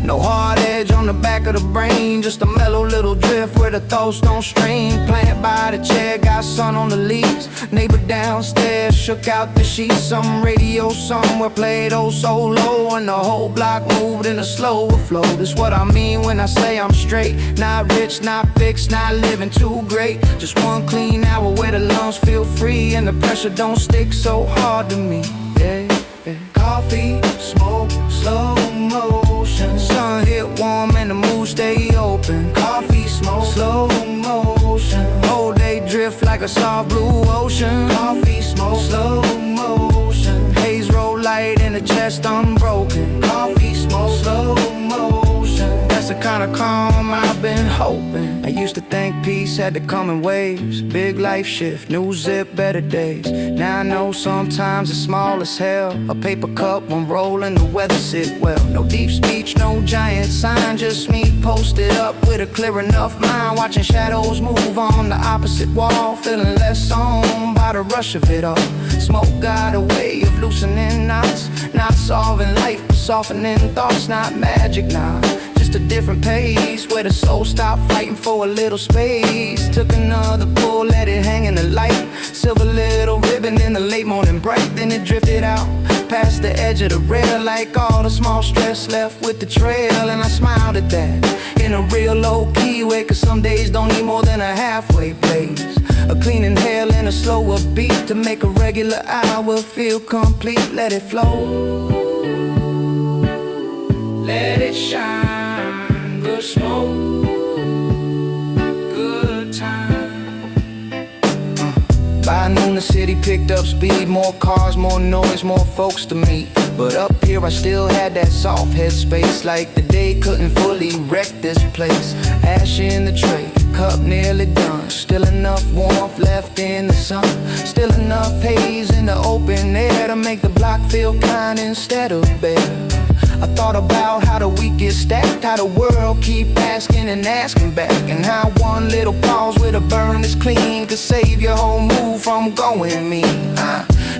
No hard edge on the back of the brain. Just a mellow little drift where the thoughts don't strain. Plant by the chair, got sun on the leaves. Neighbor downstairs shook out the sheets. Some radio somewhere played oh so low, and the whole block moved in a slower flow. That's what I mean when I say I'm straight. Not rich, not fixed, not living too great. Just one clean hour where the lungs feel free, and the pressure don't stick so hard to me. Yeah, yeah. Coffee, smoke, slow motion. Sun hit warm and the mood stay open. Coffee, smoke, slow motion. Whole day drift like a soft blue ocean. Coffee, smoke, slow motion. Haze roll light and the chest unbroken. Coffee, smoke, slow motion. That's the kind of calm I've been hoping. I used to think peace had to come in waves. Big life shift, new zip, better days. Now I know sometimes it's small as hell. A paper cup when rolling, the weather sit well. No deep speech, no giant sign. Just me posted up with a clear enough mind. Watching shadows move on the opposite wall. Feeling less on by the rush of it all. Smoke got a way of loosening knots. Not solving life, but softening thoughts. Not magic, nah, just a different pace, where the soul stopped fighting for a little space. Took another pull, let it hang in the light. Silver little ribbon in the late morning bright. Then it drifted out past the edge of the rail, like all the small stress left with the trail. And I smiled at that in a real low key way, cause some days don't need more than a halfway place. A clean inhale and a slower beat to make a regular hour feel complete. Let it flow, let it shine. Good smoke, good time. By noon the city picked up speed. More cars, more noise, more folks to meet. But up here I still had that soft headspace, like the day couldn't fully wreck this place. Ash in the tray, cup nearly done. Still enough warmth left in the sun. Still enough haze in the open air to make the block feel kind instead of bare. I thought about how the week gets stacked, how the world keep asking and asking back, and how one little pause with a burn that's clean could save your whole mood from going mean.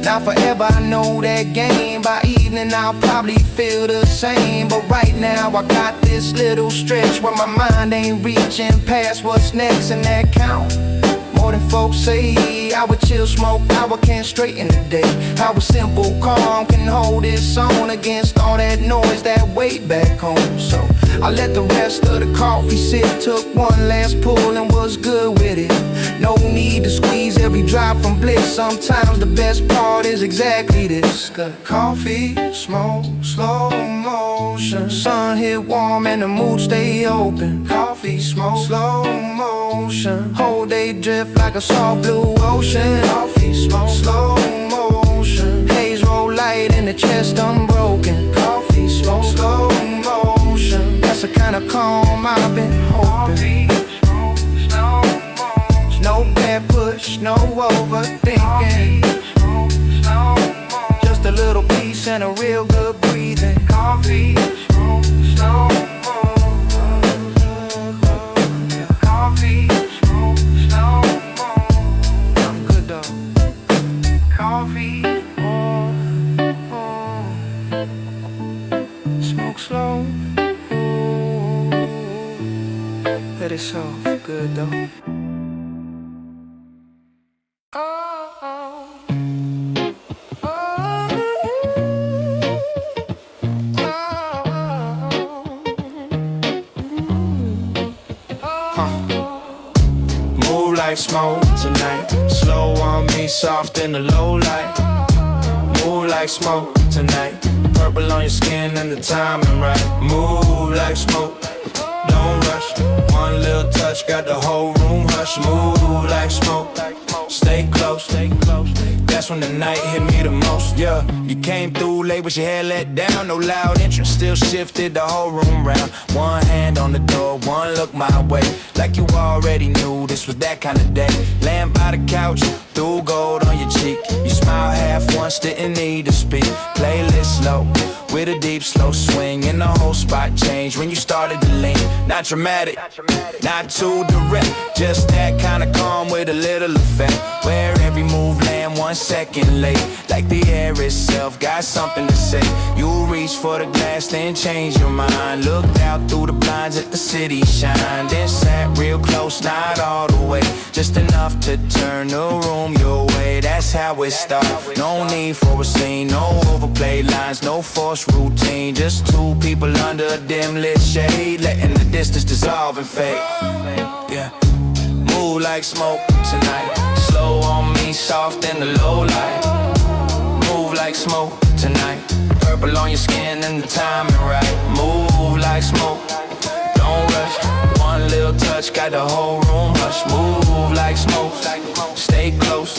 Not forever, I know that game. By evening I'll probably feel the same, but right now I got this little stretch where my mind ain't reaching past what's next, and that count more than folks say. I would chill, smoke, I can't straighten the day. How a simple calm can hold its own against all that noise that weight back home. So I let the rest of the coffee sit, took one last pull and was good with it. No need to squeeze every drop from bliss. Sometimes the best part is exactly this. Coffee, smoke, slow motion. Sun hit warm and the mood stay open. Coffee, smoke, slow motion. Whole day drift like a soft blue ocean. Coffee, smoke, slow motion. Haze roll light in the chest unbroken. Coffee, smoke, slow motion. That's the kind of calm I've been hoping. No bad push, no overthinking. Just a little peace and a real good breathing. Coffee, slow motion. Coffee, slow motion. I'm good though. Coffee, smoke slow. Let it soft, good though. Move like smoke tonight. Slow on me, soft in the low light. Move like smoke tonight. Purple on your skin and the timing right. Move like smoke, don't rush. One little touch, got the whole room hush. Move like smoke, stay close, stay close. That's when the night hit me the most, yeah. You came through late with your hair let down. No loud entrance, still shifted the whole room round. One hand on the door, one look my way. Like you already knew this was that kind of day. Laying by the couch, threw gold on your cheek. You smiled half once, didn't need to speak. Playlist slow, with a deep slow swing. And the whole spot changed when you started to lean. Not dramatic, not too direct. Just that kind of calm with a little effect. Where every move land 1 second late. Like the air itself got something to say. You reach for the glass, then change your mind. Looked out through the blinds at the city shine. Then sat real close, not all the way. Just enough to turn the room your way. That's how it starts. No need for a scene, no overplayed lines, no forced routine. Just two people under a dim lit shade, letting the distance dissolve and fade. Yeah. Move like smoke tonight. Slow on me, soft in the low light. Move like smoke tonight. Purple on your skin and the timing right. Move like smoke, don't rush. One little touch, got the whole room hush. Move like smoke, stay close.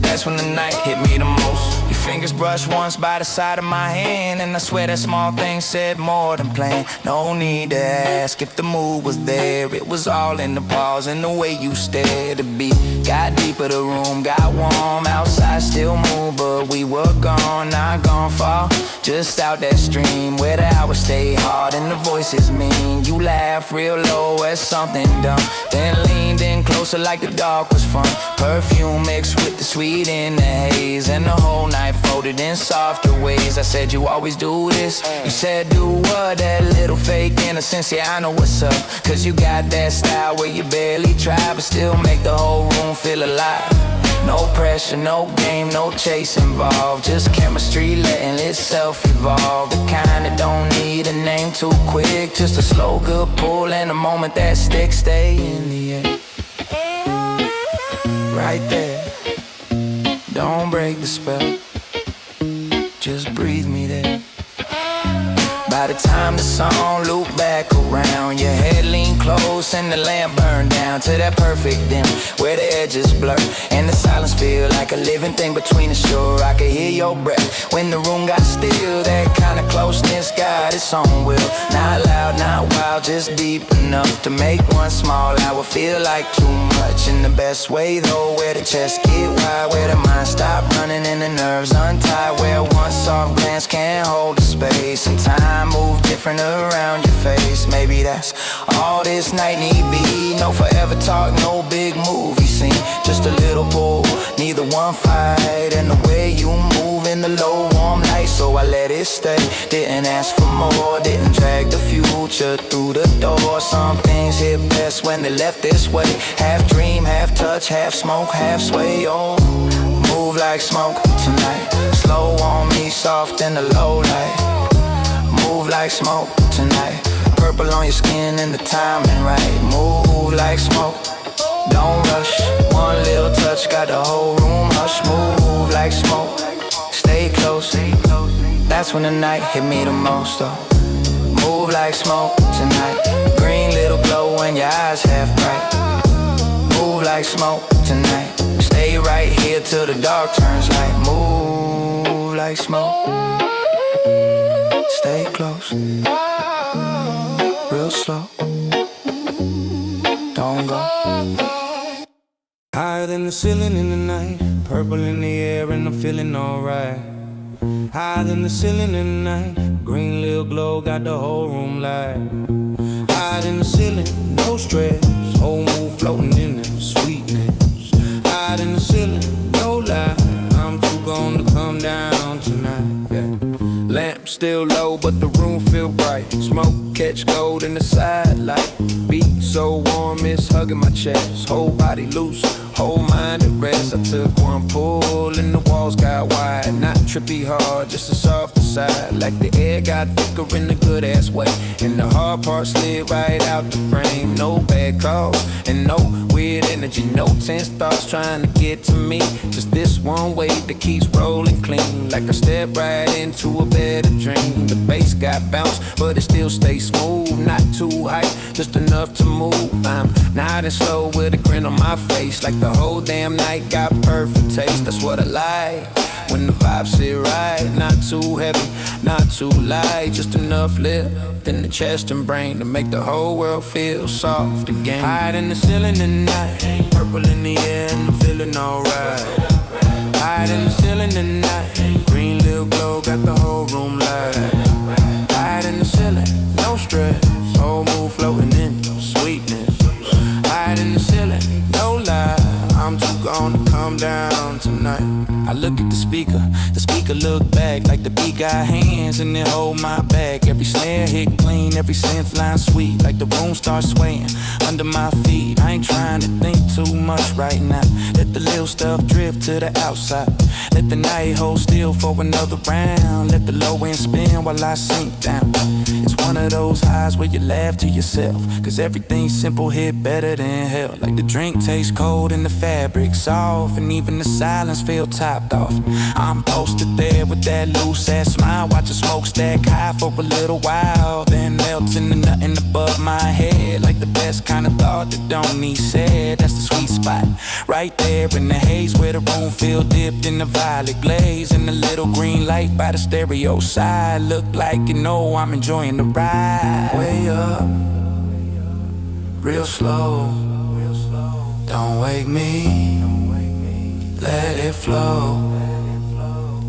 That's when the night hit me the most. Your fingers brushed once by the side of my hand, and I swear that small thing said more than planned. No need to ask if the mood was there. It was all in the pause and the way you stared. The beat got deeper, the room got warm. Outside still moved, but we were gone, not gone far. Just out that stream where the hours stay hard and the voices mean. You laugh real low at something dumb, then leaned in closer like the dark was fun. Perfume mixed with the sweet in the haze, and the whole night folded in softer ways. I said you always do this. You said do what? That little fake innocence. Yeah, I know what's up, cause you got that style where you barely try, but still make the whole room feel alive. No pressure, no game, no chase involved. Just chemistry letting itself evolve. The kind that don't need a name too quick. Just a slow good pull and a moment that sticks. Stay in the air, right there. Don't break the spell, just breathe me there. By the time the song loop back around, your head lean close and the lamp burn down to that perfect dim where the edges blur and the silence feel like a living thing between us. Sure, I could hear your breath when the room got still. That kind of closeness got its own will. Not loud, not wild, just deep enough to make one small hour feel like too much. In the best way though, where the chest get wide, where the mind stop running and the nerves untied, where one soft glance can't hold the space and time move different around your face. Maybe that's all this night need be. No forever talk, no big movie scene, just a little pull, neither one fight. And the way you move in the low warm light, so I let it stay. Didn't ask for more, didn't drag the future through the door. Some things hit best when they left this way. Half dream, half touch, half smoke, half sway. Oh, move like smoke tonight. Slow on me, soft in the low light. Move like smoke tonight. Purple on your skin and the timing right. Move like smoke, don't rush. One little touch, got the whole room hush. Move like smoke, stay close. That's when the night hit me the most though. Move like smoke tonight. Green little glow when your eyes half bright. Move like smoke tonight. Stay right here till the dark turns light. Move like smoke, stay close, real slow, don't go. Higher than the ceiling in the night, purple in the air and I'm feeling alright. Higher than the ceiling in the night, green little glow got the whole room light. Higher than the ceiling, no stress, whole mood floating in the sweetness. Higher than the ceiling, no lie, I'm too gone to come down tonight, yeah. Lamp still low, but the room feel bright. Smoke catch gold in the side light. Beat so warm, it's hugging my chest. Whole body loose, whole mind at rest. I took one pull and the walls got wide. Not trippy hard, just a softer side. Like the air got thicker in a good ass way. And the hard part slid right out the frame. No bad calls and no weird energy. No tense thoughts trying to get to me. Just this one wave that keeps rolling clean. Like I step right into a better dream. The bass got bounce, but it still stays smooth. Not too high, just enough to move. I'm nodding slow with a grin on my face. Like the whole damn night got perfect taste. That's what I like, when the vibes sit right. Not too heavy, not too light. Just enough lift in the chest and brain to make the whole world feel soft again. Higher than the ceiling tonight, purple in the air and I'm feeling alright. Higher than the ceiling tonight, green little glow got the whole room light. Higher than the ceiling, no stress, whole mood floating in sweetness. Higher than the ceiling, no lie, I'm too gone to come down tonight. I look at the speaker look back like the beat got hands and it hold my back. Every snare hit clean, every synth line sweet. Like the room starts swaying under my feet. I ain't trying to think too much right now. Let the little stuff drift to the outside. Let the night hold still for another round. Let the low end spin while I sink down. It's one of those highs where you laugh to yourself, cause everything simple hit better than hell. Like the drink tastes cold and the fabric soft, and even the silence feel topped off. I'm posted there with that loose ass smile, watch the smoke stack high for a little while, then melt into nothing above my head. Like the best kind of thought that don't need said. That's the sweet spot, right there in the haze where the room feel dipped in the violet glaze. And the little green light by the stereo side, look like you know I'm enjoying the ride. Way up, real slow, don't wake me, let it flow.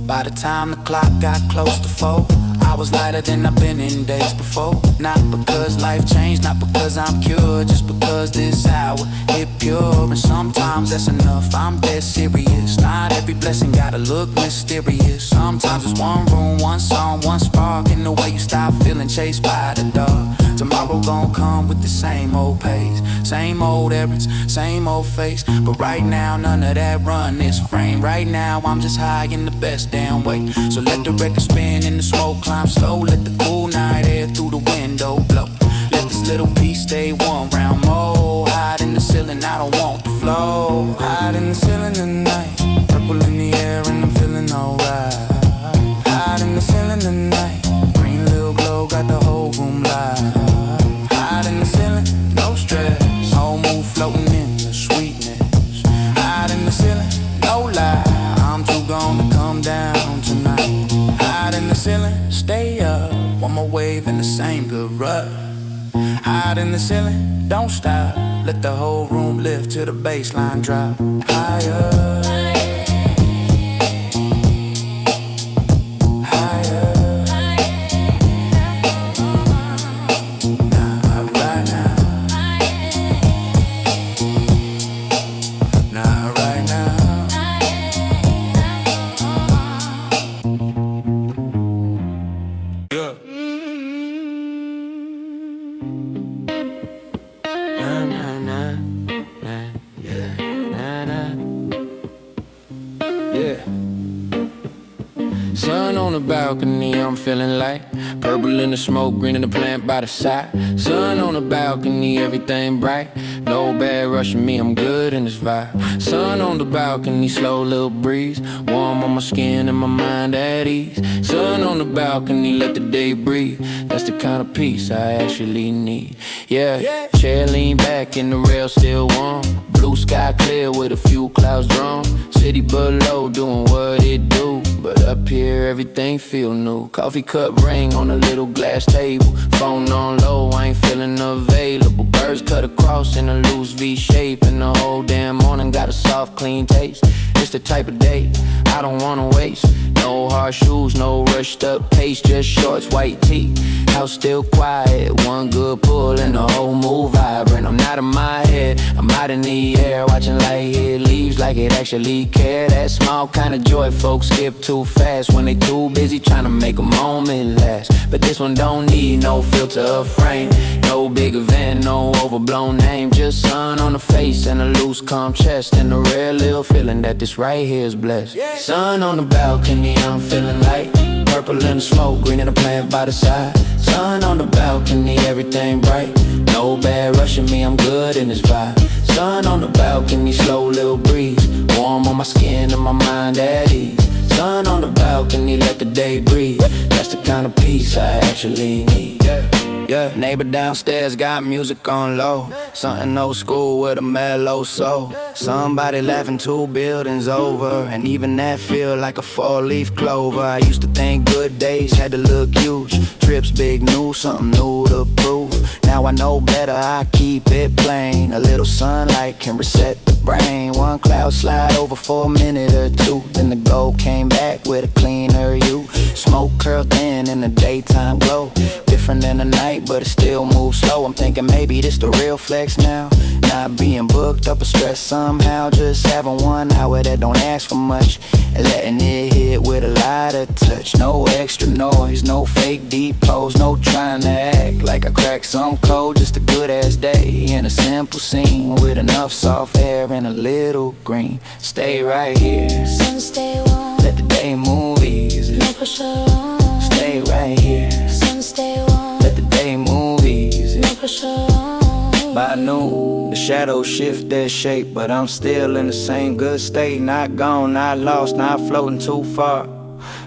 By the time the clock got close to 4, I was lighter than I've been in days before. Not because life changed, not because I'm cured, just because this hour hit pure. And sometimes that's enough, I'm dead serious. Not every blessing gotta look mysterious. Sometimes it's one room, one song, one spark, and the way you stop feeling chased by the dark. Tomorrow gon' come with the same old pace, same old errands, same old face. But right now, none of that run this frame. Right now, I'm just high in the best damn way. So let the record spin and the smoke climb slow. Let the cool night air through the window blow. Let this little piece stay one round more. High in the ceiling, I don't want the flow. High in the ceiling tonight, purple in the air and I'm feeling alright. High in the ceiling tonight, green little glow got the wave in the same good rut. Higher than the ceiling, don't stop. Let the whole room lift till the baseline drop. Higher. Sun on the balcony, I'm feeling light. Purple in the smoke, green in the plant by the side. Sun on the balcony, everything bright. No bad rushing me, I'm good in this vibe. Sun on the balcony, slow little breeze. Warm on my skin and my mind at ease. Sun on the balcony, let the day breathe. That's the kind of peace I actually need. Yeah, chair lean back and the rail still warm. Blue sky clear with a few clouds drawn. City below doing what it do, but up here everything feel new. Coffee cup ring on a little glass table. Phone on low, I ain't feeling available. Birds cut across in a loose V shape, and the whole damn morning got a soft clean taste. It's the type of day I don't wanna waste. No hard shoes, no rushed up pace, just shorts, white tee. House still quiet, one good pull and the whole mood vibrant. I'm not in my head, I'm out in the air, watching light hit leaves like it actually care. That small kind of joy folks skip too fast when they too busy trying to make a moment last. But this one don't need no filter or frame, no big event, no overblown name. Just sun on the face and a loose calm chest, and a rare little feeling that this right here is blessed. Sun on the balcony, I'm feeling light. Purple in the smoke, green in the plant by the side. Sun on the balcony, everything bright. No bad rushing me, I'm good in this vibe. Sun on the balcony, slow little breeze. Warm on my skin and my mind at ease. Sun on the balcony, let the day breathe. That's the kind of peace I actually need. Yeah, neighbor downstairs got music on low. Something old school with a mellow soul. Somebody laughing 2 buildings over, and even that feel like a 4-leaf clover. I used to think good days had to look huge. Trips big news, something new to prove. Now I know better, I keep it plain. A little sunlight can reset the brain. One cloud slide over for a minute or two, then the gold came back with a cleaner hue. Smoke curled thin in the daytime glow. Different than the night, but it still moves slow. I'm thinking maybe this the real flex now. Not being booked up or stressed somehow. Just having 1 hour that don't ask for much, and letting it hit with a lighter touch. No extra noise, no fake deep pose, no trying to act like I cracked some code. Just a good ass day in a simple scene with enough soft air and a little green. Stay right here, Sun stay warm, let the day move easy. no pressure on. Stay right here, Sun stay warm, let the day move easy. no pressure on. By noon, the shadows shift their shape, but I'm still in the same good state. Not gone, not lost, not floating too far.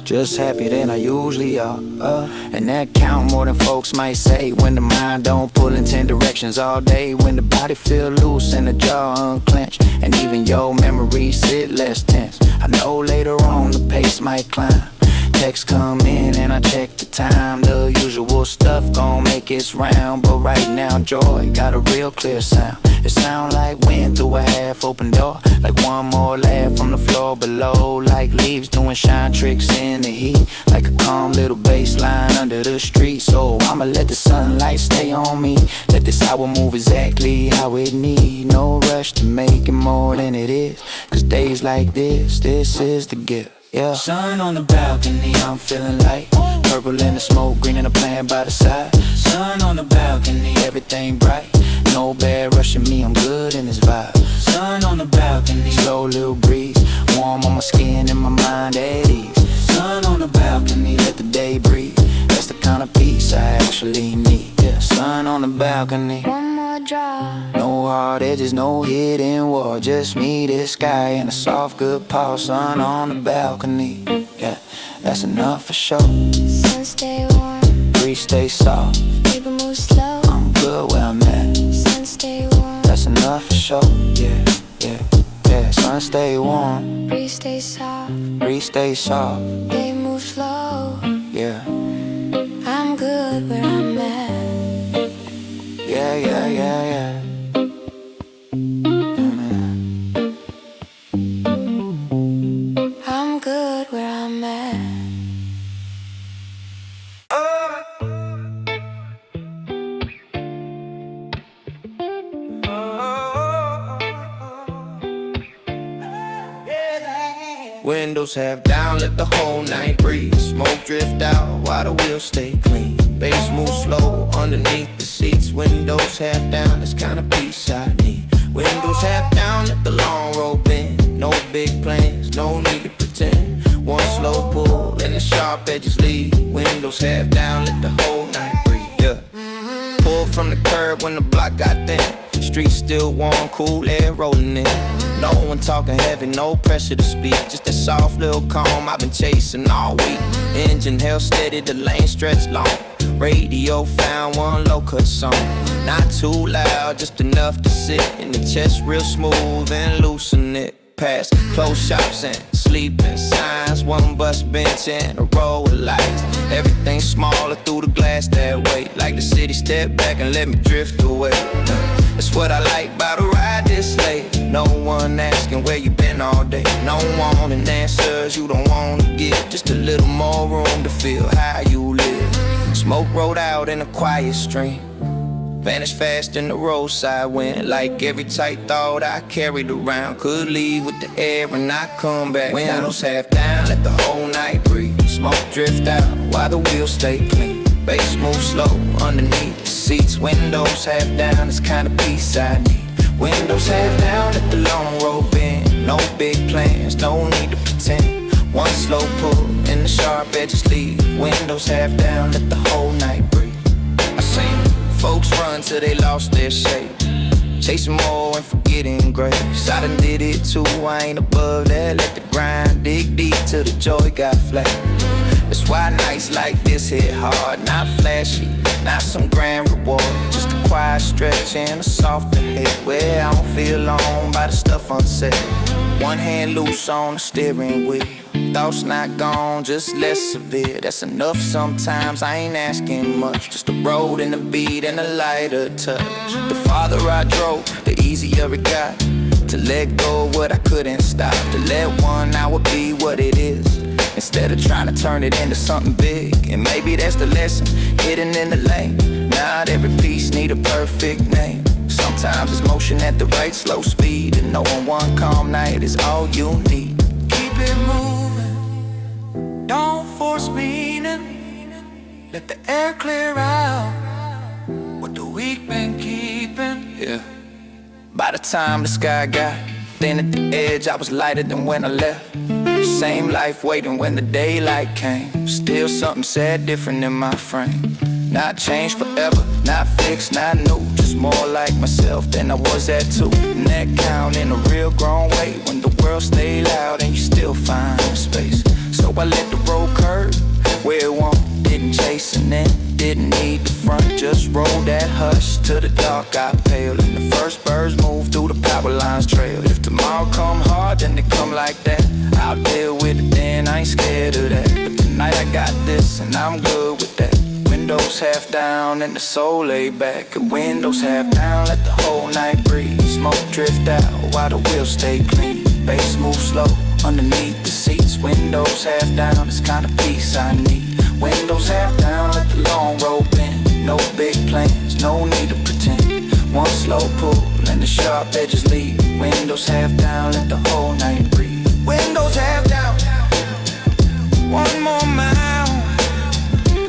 Just happier than I usually are. And that count more than folks might say. When the mind don't pull in 10 directions all day. When the body feel loose and the jaw unclenched, and even your memories sit less tense. I know later on the pace might climb. Texts come in and I check the time. The usual stuff gon' make its round, but right now joy got a real clear sound. It sound like wind through a half-open door, like one more laugh from the floor below, like leaves doing shine tricks in the heat, like a calm little bass line under the street. So I'ma let the sunlight stay on me, let this hour move exactly how it need. No rush to make it more than it is, cause days like this is the gift. Yeah. Sun on the balcony, I'm feeling light. Purple in the smoke, green in the plant by the side. Sun on the balcony, everything bright. No bad rushing me, I'm good in this vibe. Sun on the balcony, slow little breeze. Warm on my skin and my mind at ease. Sun on the balcony, let the day breathe. That's the kind of peace I actually need. Yeah. Sun on the balcony, One more drop, no hard edges, no hidden wall. Just me, this sky, and a soft good paw. Sun on the balcony, yeah, that's enough for sure. sun stay warm, Breeze stay soft, keep it move slow. I'm good where I'm at. Sun stay warm, That's enough for sure. Yeah, yeah, yeah. Sun stay warm, breeze stay soft, breeze stay soft. they move slow. Yeah. I'm good where Windows half down, let the whole night breathe. Smoke drift out while the wheels stay clean. Bass move slow underneath the seats. Windows half down, that's kind of peace I need. Windows half down, let the long road bend. No big plans, no need to pretend. One slow pull and the sharp edges lead. Windows half down, let the whole night breathe. Yeah. Pull from the curb when the block got thin. Streets still warm, cool air rolling in. No one talking heavy, no pressure to speak. Just that soft little calm I've been chasing all week. Engine held steady, the lane stretched long. Radio found one low-cut song. Not too loud, just enough to sit in the chest real smooth and loosen it. Past closed shops and sleeping signs. One bus bench and a row of lights. Everything smaller through the glass that way. Like the city stepped back and let me drift away. That's what I like about a ride this late. No one asking where you been all day. No one wanting answers you don't want to get. Just a little more room to feel how you live. Smoke rolled out in a quiet stream. Vanished fast in the roadside wind. Like every tight thought I carried around could leave with the air and not come back. Windows half down, let the whole night breathe. Smoke drift out while the wheels stay clean. Bass move slow underneath the seats. Windows half down, it's kind of peace I need. Windows half down, let the long road bend. No big plans, no need to pretend. One slow pull and the sharp edges lead. Windows half down, let the whole night breathe. I seen folks run till they lost their shape, chasing more and forgetting grace. I done did it too, I ain't above that. Let the grind dig deep till the joy got flat. That's why nights like this hit hard. Not flashy, not some grand reward. Just a quiet stretch and a softer head, where I don't feel alone by the stuff unsaid. One hand loose on the steering wheel. Thoughts not gone, just less severe. That's enough sometimes, I ain't asking much. Just a road and a beat and a lighter touch. The farther I drove, the easier it got to let go of what I couldn't stop. To let one hour be what it is, instead of trying to turn it into something big. And maybe that's the lesson, hidden in the lane. Not every piece need a perfect name. Sometimes it's motion at the right slow speed, and knowing one calm night is all you need. Keep it moving, don't force meaning. Let the air clear out what the week been keeping. Yeah. By the time the sky got thin at the edge, I was lighter than when I left. Same life waiting when the daylight came. Still something sad, different in my frame. Not changed forever, not fixed, not new. Just more like myself than I was at 2. And that count in a real grown way, when the world stay loud and you still find space. So I let the road curve where it won't. Didn't chase and then didn't need the front. Just rolled that hush to the dark got pale. And the first birds moved through the power lines trail. If tomorrow come hard, then it come like that. I'll deal with it then, I ain't scared of that. But tonight I got this and I'm good with that. Windows half down and the soul laid back. And windows half down, let the whole night breathe. Smoke drift out while the wheels stay clean. Bass move slow underneath the seats. Windows half down, it's kind of peace I need. Windows half down, let the long road bend. No big plans, no need to pretend. One slow pull and the sharp edges lead. Windows half down, let the whole night breathe. Windows half down, one more mile.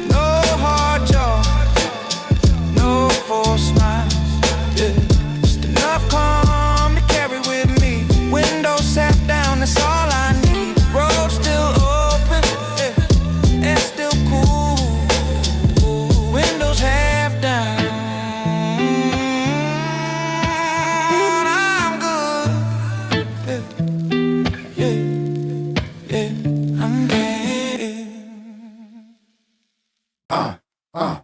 No hard jaw, no forced smiles. Yeah. Just enough calm to carry with me. Windows half down, that's all I need. Road still open, yeah, and still cool. Windows half down, I'm good. Yeah, yeah, yeah, I'm good.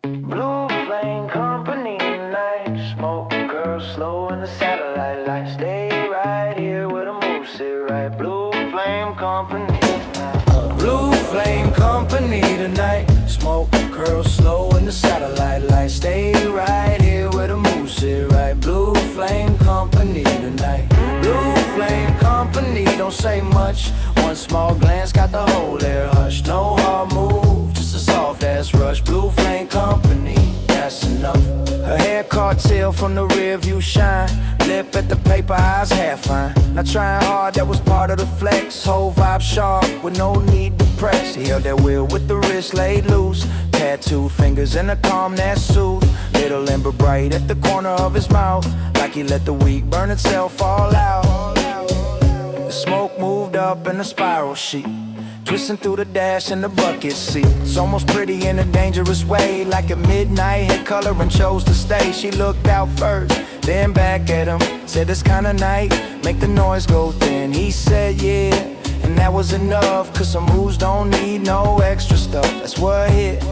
Blue flame company night. Smoke girls slow in the satellite light. Stay right here where the moves sit right. Blue flame company. Blue flame company tonight. Smoke curls slow in the satellite light. Stay right here where the moves sit right. Blue flame company tonight. Blue flame company, don't say much. One small glance got the whole air hushed. No hard move, just a soft ass rush. Blue flame company, that's enough. enough. Her hair cartel from the rear view shine. Lip at the paper, eyes half fine. Not trying hard, that was part of the flex. Whole vibe sharp, with no need to press. He held that wheel with the wrist laid loose. Tattooed fingers in a calm that soothe. Little ember bright at the corner of his mouth, like he let the weed burn itself all out. The smoke moved up in a spiral sheet, twisting through the dash in the bucket seat. It's almost pretty in a dangerous way, like at midnight, hit color and chose to stay. She looked out first, then back at him, said this kind of night, make the noise go thin. He said yeah, and that was enough, cause some moves don't need no extra stuff. That's what hit,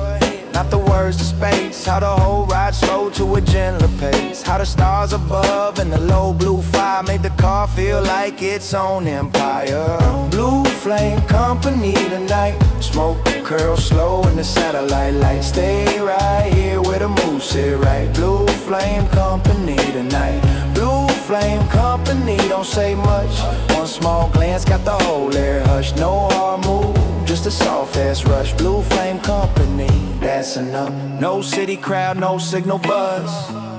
not the words, the space. How the whole ride slowed to a gentler pace. How the stars above and the low blue fire made the car feel like its own empire. Blue flame company tonight. Smoke curl slow in the satellite light. Stay right here where the mood sit right. Blue flame company tonight. Blue flame company, don't say much. One small glance got the whole air hushed. No hard move, just a soft ass rush. Blue flame company, that's enough. No city crowd, no signal buzz,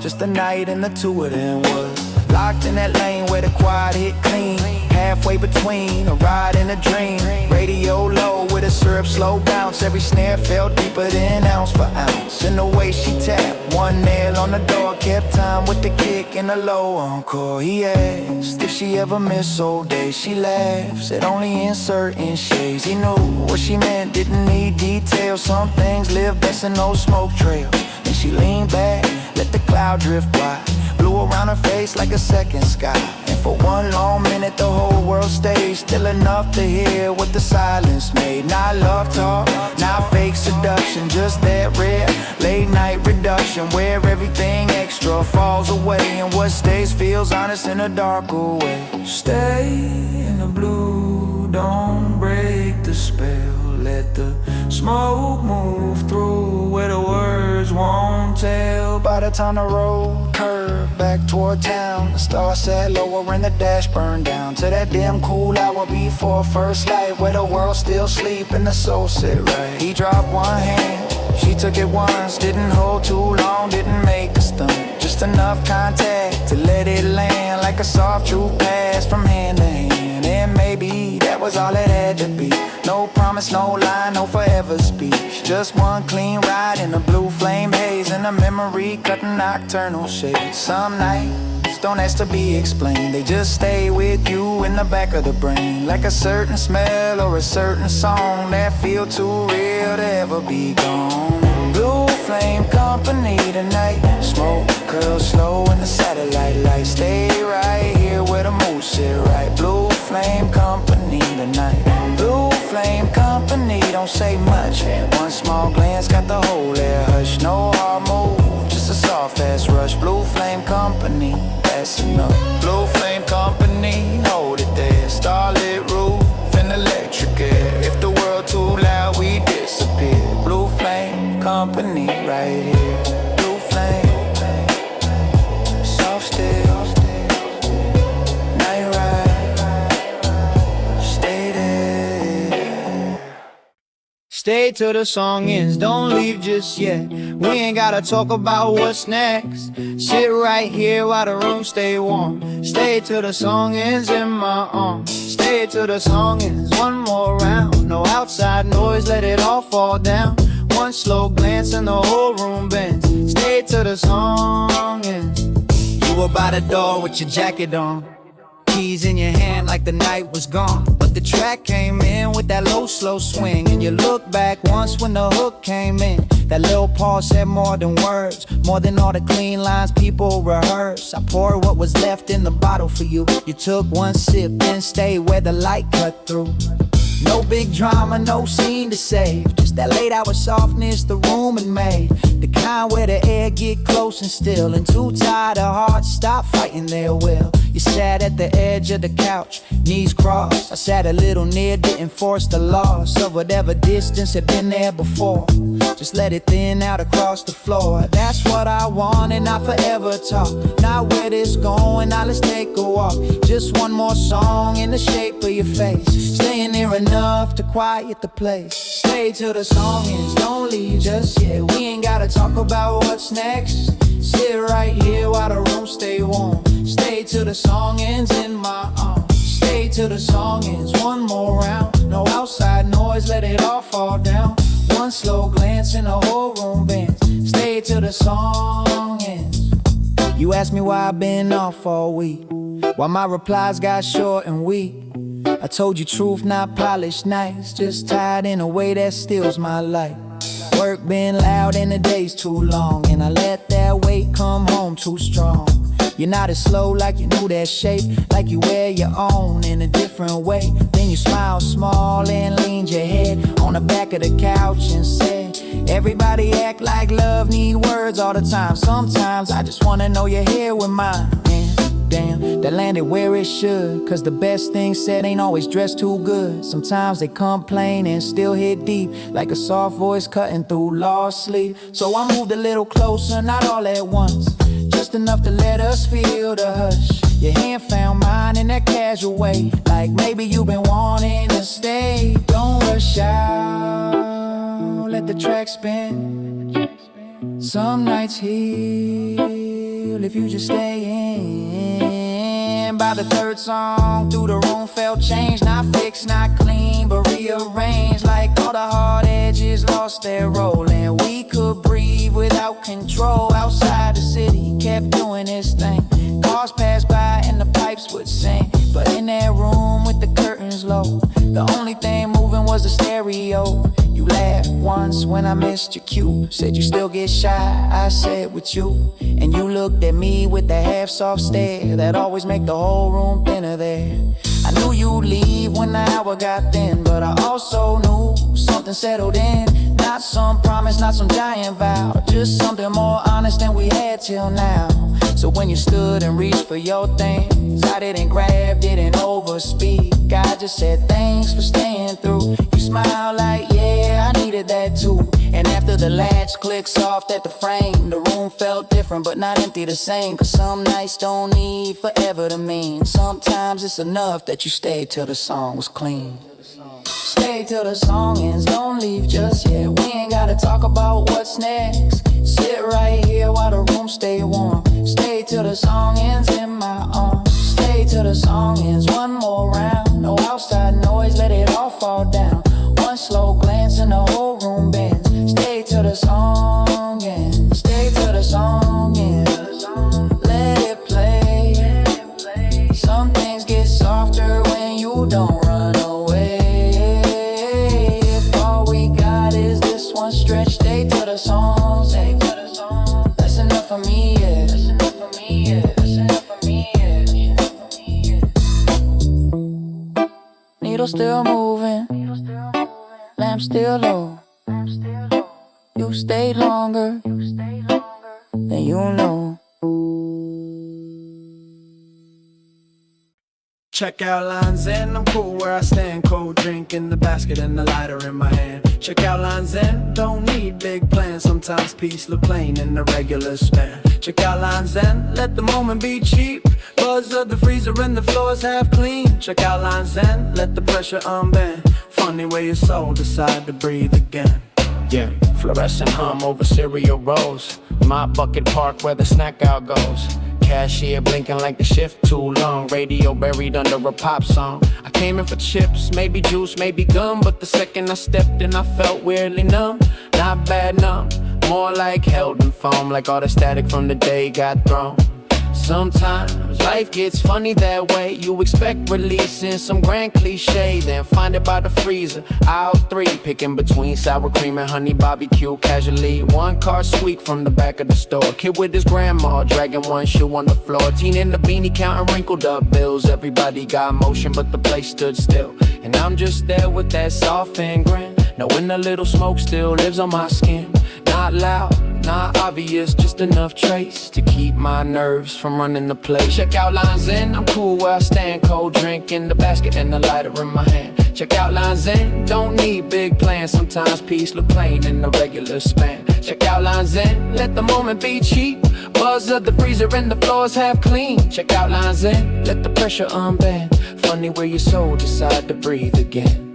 just a night and the two of them was locked in that lane where the quad hit clean. Halfway between a ride and a dream. Radio low with a syrup slow bounce. Every snare felt deeper than ounce for ounce. In the way she tapped, one nail on the door, kept time with the kick and the low encore. He asked if she ever missed old days. She laughed, said only in certain shades. He knew what she meant, didn't need details. Some things live best in those smoke trails. Then she leaned back, let the cloud drift by, blew around her face like a second sky. And for one long minute the whole world stayed still enough to hear what the silence made. Not love talk, not fake seduction, just that rare late night reduction where everything extra falls away and what stays feels honest in a darker way. Stay in the blue, don't break the spell. Let the smoke move through where the words won't tell. By the time the road curved back toward town, the stars sat lower and the dash burned down to that dim cool hour before first light, where the world still sleep and the soul sit right. He dropped one hand, she took it once, didn't hold too long, didn't make a stunt, just enough contact to let it land like a soft true pass from hand to hand. And maybe that was all it had to be. No promise, no lie, no forever speech. Just one clean ride in a blue flame haze, and a memory cutting nocturnal shades. Some nights don't ask to be explained, they just stay with you in the back of the brain, like a certain smell or a certain song that feel too real to ever be gone. Blue flame company tonight. Smoke curls slow in the satellite light. Stay right here where the mood sit right. Blue flame company tonight. Blue flame company, don't say much. One small glance got the whole air hushed. No hard move, just a soft ass rush. Blue flame company, that's enough. Blue flame company, hold it there. Starlit roof and electric air. If the world too loud, we disappear. Blue flame company right here. Blue flame, soft still, night ride, stay there. Stay till the song ends, don't leave just yet. We ain't gotta talk about what's next. Sit right here while the room stay warm. Stay till the song ends in my arms. Stay till the song ends, one more round. No outside noise, let it all fall down. One slow glance and the whole room bends. Stay till the song ends. You were by the door with your jacket on, keys in your hand like the night was gone. But the track came in with that low slow swing, and you look back once when the hook came in. That little pause said more than words, more than all the clean lines people rehearse. I poured what was left in the bottle for you. You took one sip, then stayed where the light cut through. No big drama, no scene to save, just that late hour softness the room had made. The kind where the air get close and still, and too tired of hearts stop fighting their will. You sat at the edge of the couch, knees crossed. I sat a little near, didn't force the loss of whatever distance had been there before. Just let it thin out across the floor. That's what I want and I forever talk. Not where this going, now let's take a walk. Just one more song in the shape of your face. Staying near enough to quiet the place. Stay till the song ends, don't leave just yet. We ain't gotta talk about what's next. Sit right here while the room stay warm. Stay till the song ends in my arms. Stay till the song ends, one more round. No outside noise, let it all fall down. One slow glance and the whole room bends. Stay till the song ends. You ask me why I've been off all week, why my replies got short and weak. I told you truth, not polished nice. Just tired in a way that steals my light. Work been loud and the day's too long, and I let that weight come home too strong. You're not as slow like you knew that shape, like you wear your own in a different way. Then you smile small and leaned your head on the back of the couch and said, everybody act like love need words all the time. Sometimes I just wanna know you're here with mine. And damn, that landed where it should, cause the best thing said ain't always dressed too good. Sometimes they complain and still hit deep, like a soft voice cutting through lost sleep. So I moved a little closer, not all at once, just enough to let us feel the hush. Your hand found mine in that casual way, like maybe you've been wanting to stay. Don't rush out, let the track spin. Some nights heal if you just stay in. By the third song, through the room felt change. Not fixed, not clean, but rearranged. Like all the hard edges lost their role, and we could breathe without control. Outside the city kept doing its thing. Cars passed by and the pipes would sing, but in that room with the curtains low, the only thing moving was the stereo. You laughed once when I missed your cue, said you still get shy, I said with you. And you looked at me with that half-soft stare that always make the whole room thinner there. I knew you'd leave when the hour got thin, but I also knew something settled in. Not some promise, not some giant vow, just something more honest than we had till now. So when you stood and reached for your things, I didn't grab, didn't overspeak. I just said thanks for staying through. You smiled like, yeah, I needed that too. And after the latch clicked soft at the frame, the room felt different but not empty the same. Cause some nights don't need forever to mean. Sometimes it's enough that you stayed till the song was clean. Stay till the song ends, don't leave just yet. We ain't gotta talk about what's next. Sit right here while the room stay warm. Stay till the song ends in my arms. Stay till the song ends, one more round. No outside noise, let it all fall down. One slow glance and the whole room bends. Stay till the song ends. Stay till the song ends. Let it play. Some things get softer when you don't run away. If all we got is this one stretch, stay till the song ends. That's enough for me, yeah. That's enough for me, yeah. That's enough for me, yeah. Needle still moving, lamp still low. You stayed longer than you know. Check out lines in, I'm cool where I stand. Cold drink in the basket and the lighter in my hand. Check out lines in, don't need big plans. Sometimes peace look plain in the regular span. Check out lines in, let the moment be cheap. Buzz of the freezer and the floor's half clean. Check out lines in, let the pressure unbend. Funny way your soul decide to breathe again. Yeah, fluorescent hum over cereal rolls. My bucket park where the snack out goes. Cashier blinking like the shift too long. Radio buried under a pop song. I came in for chips, maybe juice, maybe gum. But the second I stepped in I felt weirdly numb. Not bad numb, more like held in foam. Like all the static from the day got thrown. Sometimes life gets funny that way. You expect release in some grand cliche, then find it by the freezer. Aisle 3, picking between sour cream and honey barbecue casually. One car squeak from the back of the store. Kid with his grandma dragging one shoe on the floor. Teen in the beanie counting wrinkled up bills. Everybody got motion but the place stood still. And I'm just there with that soft and grin, knowing the little smoke still lives on my skin. Not loud, not obvious, just enough trace to keep my nerves from running the place. Check out lines in, I'm cool where I stand. Cold drink in the basket and the lighter in my hand. Check out lines in, don't need big plans. Sometimes peace look plain in the regular span. Check out lines in, let the moment be cheap. Buzz of the freezer and the floors half clean. Check out lines in, let the pressure unbend. Funny where your soul decide to breathe again.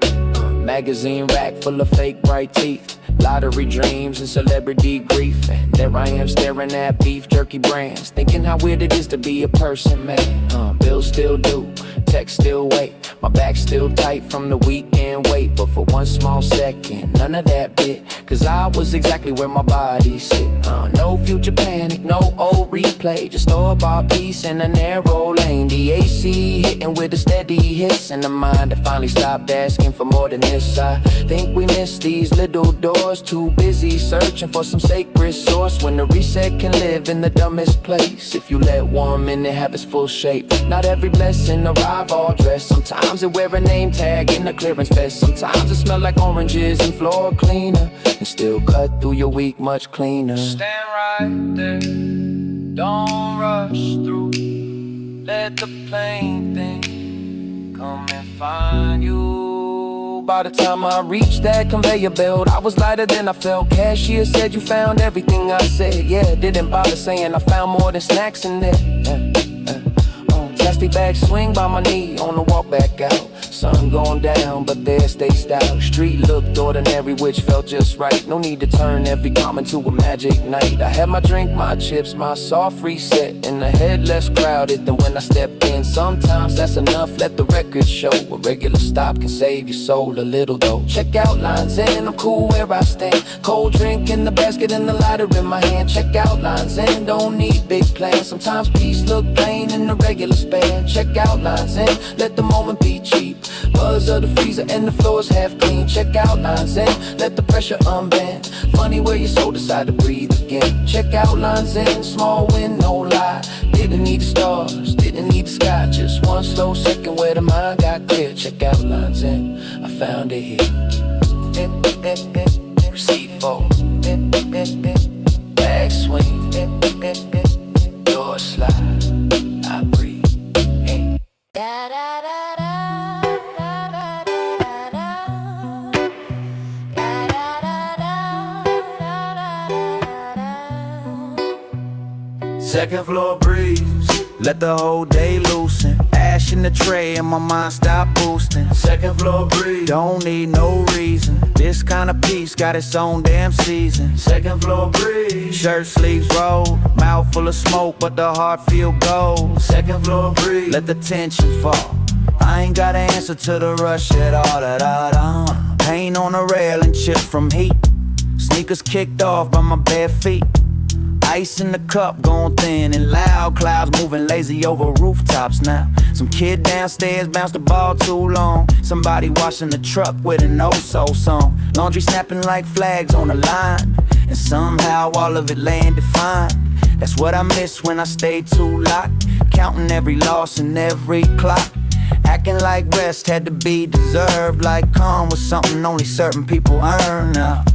Magazine rack full of fake bright teeth, lottery dreams and celebrity grief. And there I am staring at beef jerky brands, thinking how weird it is to be a person, man. Bills still due, text still wait, my back still tight from the weekend wait. But for one small second, none of that bit, cause I was exactly where my body sit. No future panic, no old replay, just store-bought peace in a narrow lane. The AC hitting with a steady hiss in the mind that finally stopped asking for more than this. I think we miss these little doors, too busy searching for some sacred source, when the reset can live in the dumbest place. If you let 1 minute have its full shape, not every blessing arrive all dressed. Sometimes it wear a name tag in the clearance fest. Sometimes it smell like oranges and floor cleaner, and still cut through your week much cleaner. Stand right there, don't rush through. Let the plain thing come and find you. By the time I reached that conveyor belt, I was lighter than I felt. Cashier said you found everything I said. Yeah, didn't bother saying I found more than snacks in there. Plastic bag swing by my knee on the walk back out. Sun going down, but there stay style. Street looked ordinary, which felt just right. No need to turn every comment to a magic night. I had my drink, my chips, my soft reset, and the head less crowded than when I stepped in. Sometimes that's enough, let the record show. A regular stop can save your soul a little though. Check out lines in, I'm cool where I stand. Cold drink in the basket and the lighter in my hand. Check out lines in, don't need big plans. Sometimes peace look plain in the regular span. Check out lines in, let the moment be cheap. Buzz of the freezer and the floors half clean. Check out lines in, let the pressure unbend. Funny where your soul decide to breathe again. Check out lines in, small win, no lie. Didn't need the stars, didn't need the sky. Just one slow second where the mind got clear. Check out lines in, I found it here. Receipt for bag swing, door slide, I breathe. Da da da da. Second floor breeze, let the whole day loosen. Ash in the tray and my mind stop boosting. Second floor breeze, don't need no reason. This kind of peace got its own damn season. Second floor breeze, shirt sleeves roll, mouth full of smoke but the heart feel gold. Second floor breeze, let the tension fall. I ain't got an answer to the rush at all. Da-da-da. Pain on the rail and chip from heat. Sneakers kicked off by my bare feet. Ice in the cup going thin and loud. Clouds moving lazy over rooftops now. Some kid downstairs bounced the ball too long. Somebody washing the truck with an oh-so song. Laundry snapping like flags on the line, and somehow all of it landed fine. That's what I miss when I stay too locked, counting every loss and every clock. Acting like rest had to be deserved, like calm was something only certain people earn. Now,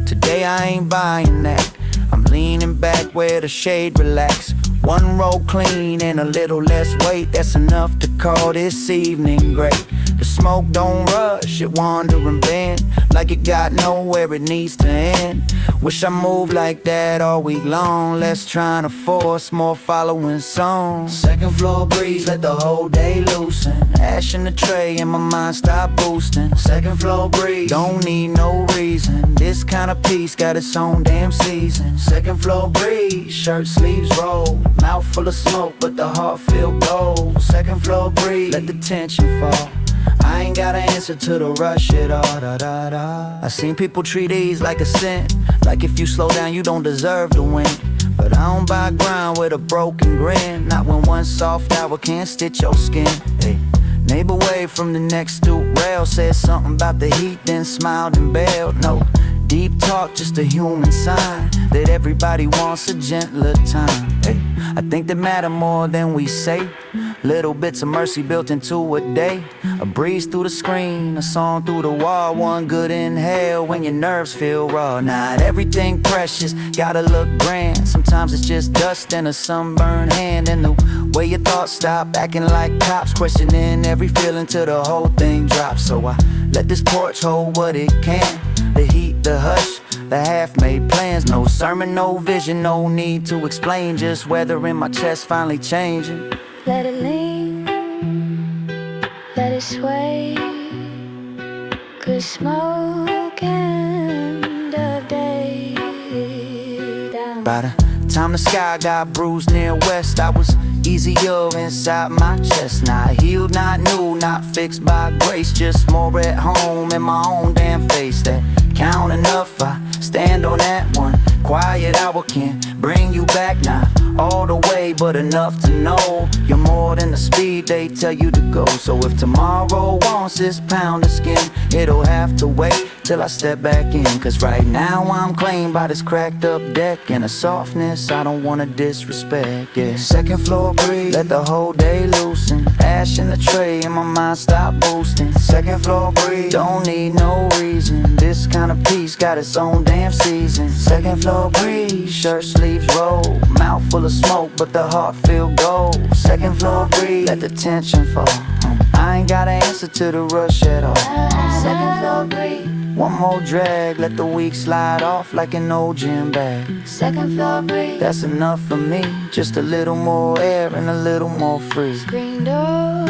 today I ain't buying that. I'm leaning back where the shade relax. One roll clean and a little less weight, that's enough to call this evening great. The smoke don't rush, it wander and bend, like it got nowhere it needs to end. Wish I moved like that all week long, less trying to force, more following songs. Second floor breeze, let the whole day loosen. Ash in the tray and my mind stop boosting. Second floor breeze, don't need no reason. This kind of peace got its own damn season. Second floor breeze, shirt sleeves roll, mouth full of smoke but the heart feel gold. Second floor breeze, let the tension fall. I ain't got an answer to the rush at all. Da-da-da. I seen people treat ease like a sin, like if you slow down you don't deserve to win. But I don't buy ground with a broken grin, not when one soft hour can't stitch your skin. Hey, neighbor waved from the next stoop rail, said something about the heat, then smiled and bailed. No deep talk, just a human sign that everybody wants a gentler time. Hey, I think they matter more than we say. Little bits of mercy built into a day. A breeze through the screen, a song through the wall. One good inhale when your nerves feel raw. Not everything precious, gotta look grand. Sometimes it's just dust and a sunburned hand. And the way your thoughts stop acting like cops, questioning every feeling till the whole thing drops. So I let this porch hold what it can. The heat, the hush, the half-made plans. No sermon, no vision, no need to explain. Just weather in my chest finally changing. Let it lean, let it sway. Good smoke and the day down. By the time the sky got bruised near west, I was easier inside my chest. Not healed, not new, not fixed by grace. Just more at home in my own damn face. That count enough, I stand on that one. Quiet hour can bring you back, not all the way, but enough to know you're more than the speed they tell you to go. So if tomorrow wants this pound of skin, it'll have to wait till I step back in. Cause right now I'm claimed by this cracked up deck and a softness I don't wanna disrespect, yeah. Second floor breeze, let the whole day loosen. Ash in the tray and my mind stop boosting. Second floor breeze, don't need no reason. This kind of peace got its own damn season. Second floor breeze, shirt sleeves roll. Mouth full of smoke but the heart feel gold. Second floor breeze, let the tension fall. I ain't got an answer to the rush at all. Second floor breeze, one more drag, let the week slide off like an old gym bag. second floor breeze. That's enough for me, just a little more air and a little more free. Screen door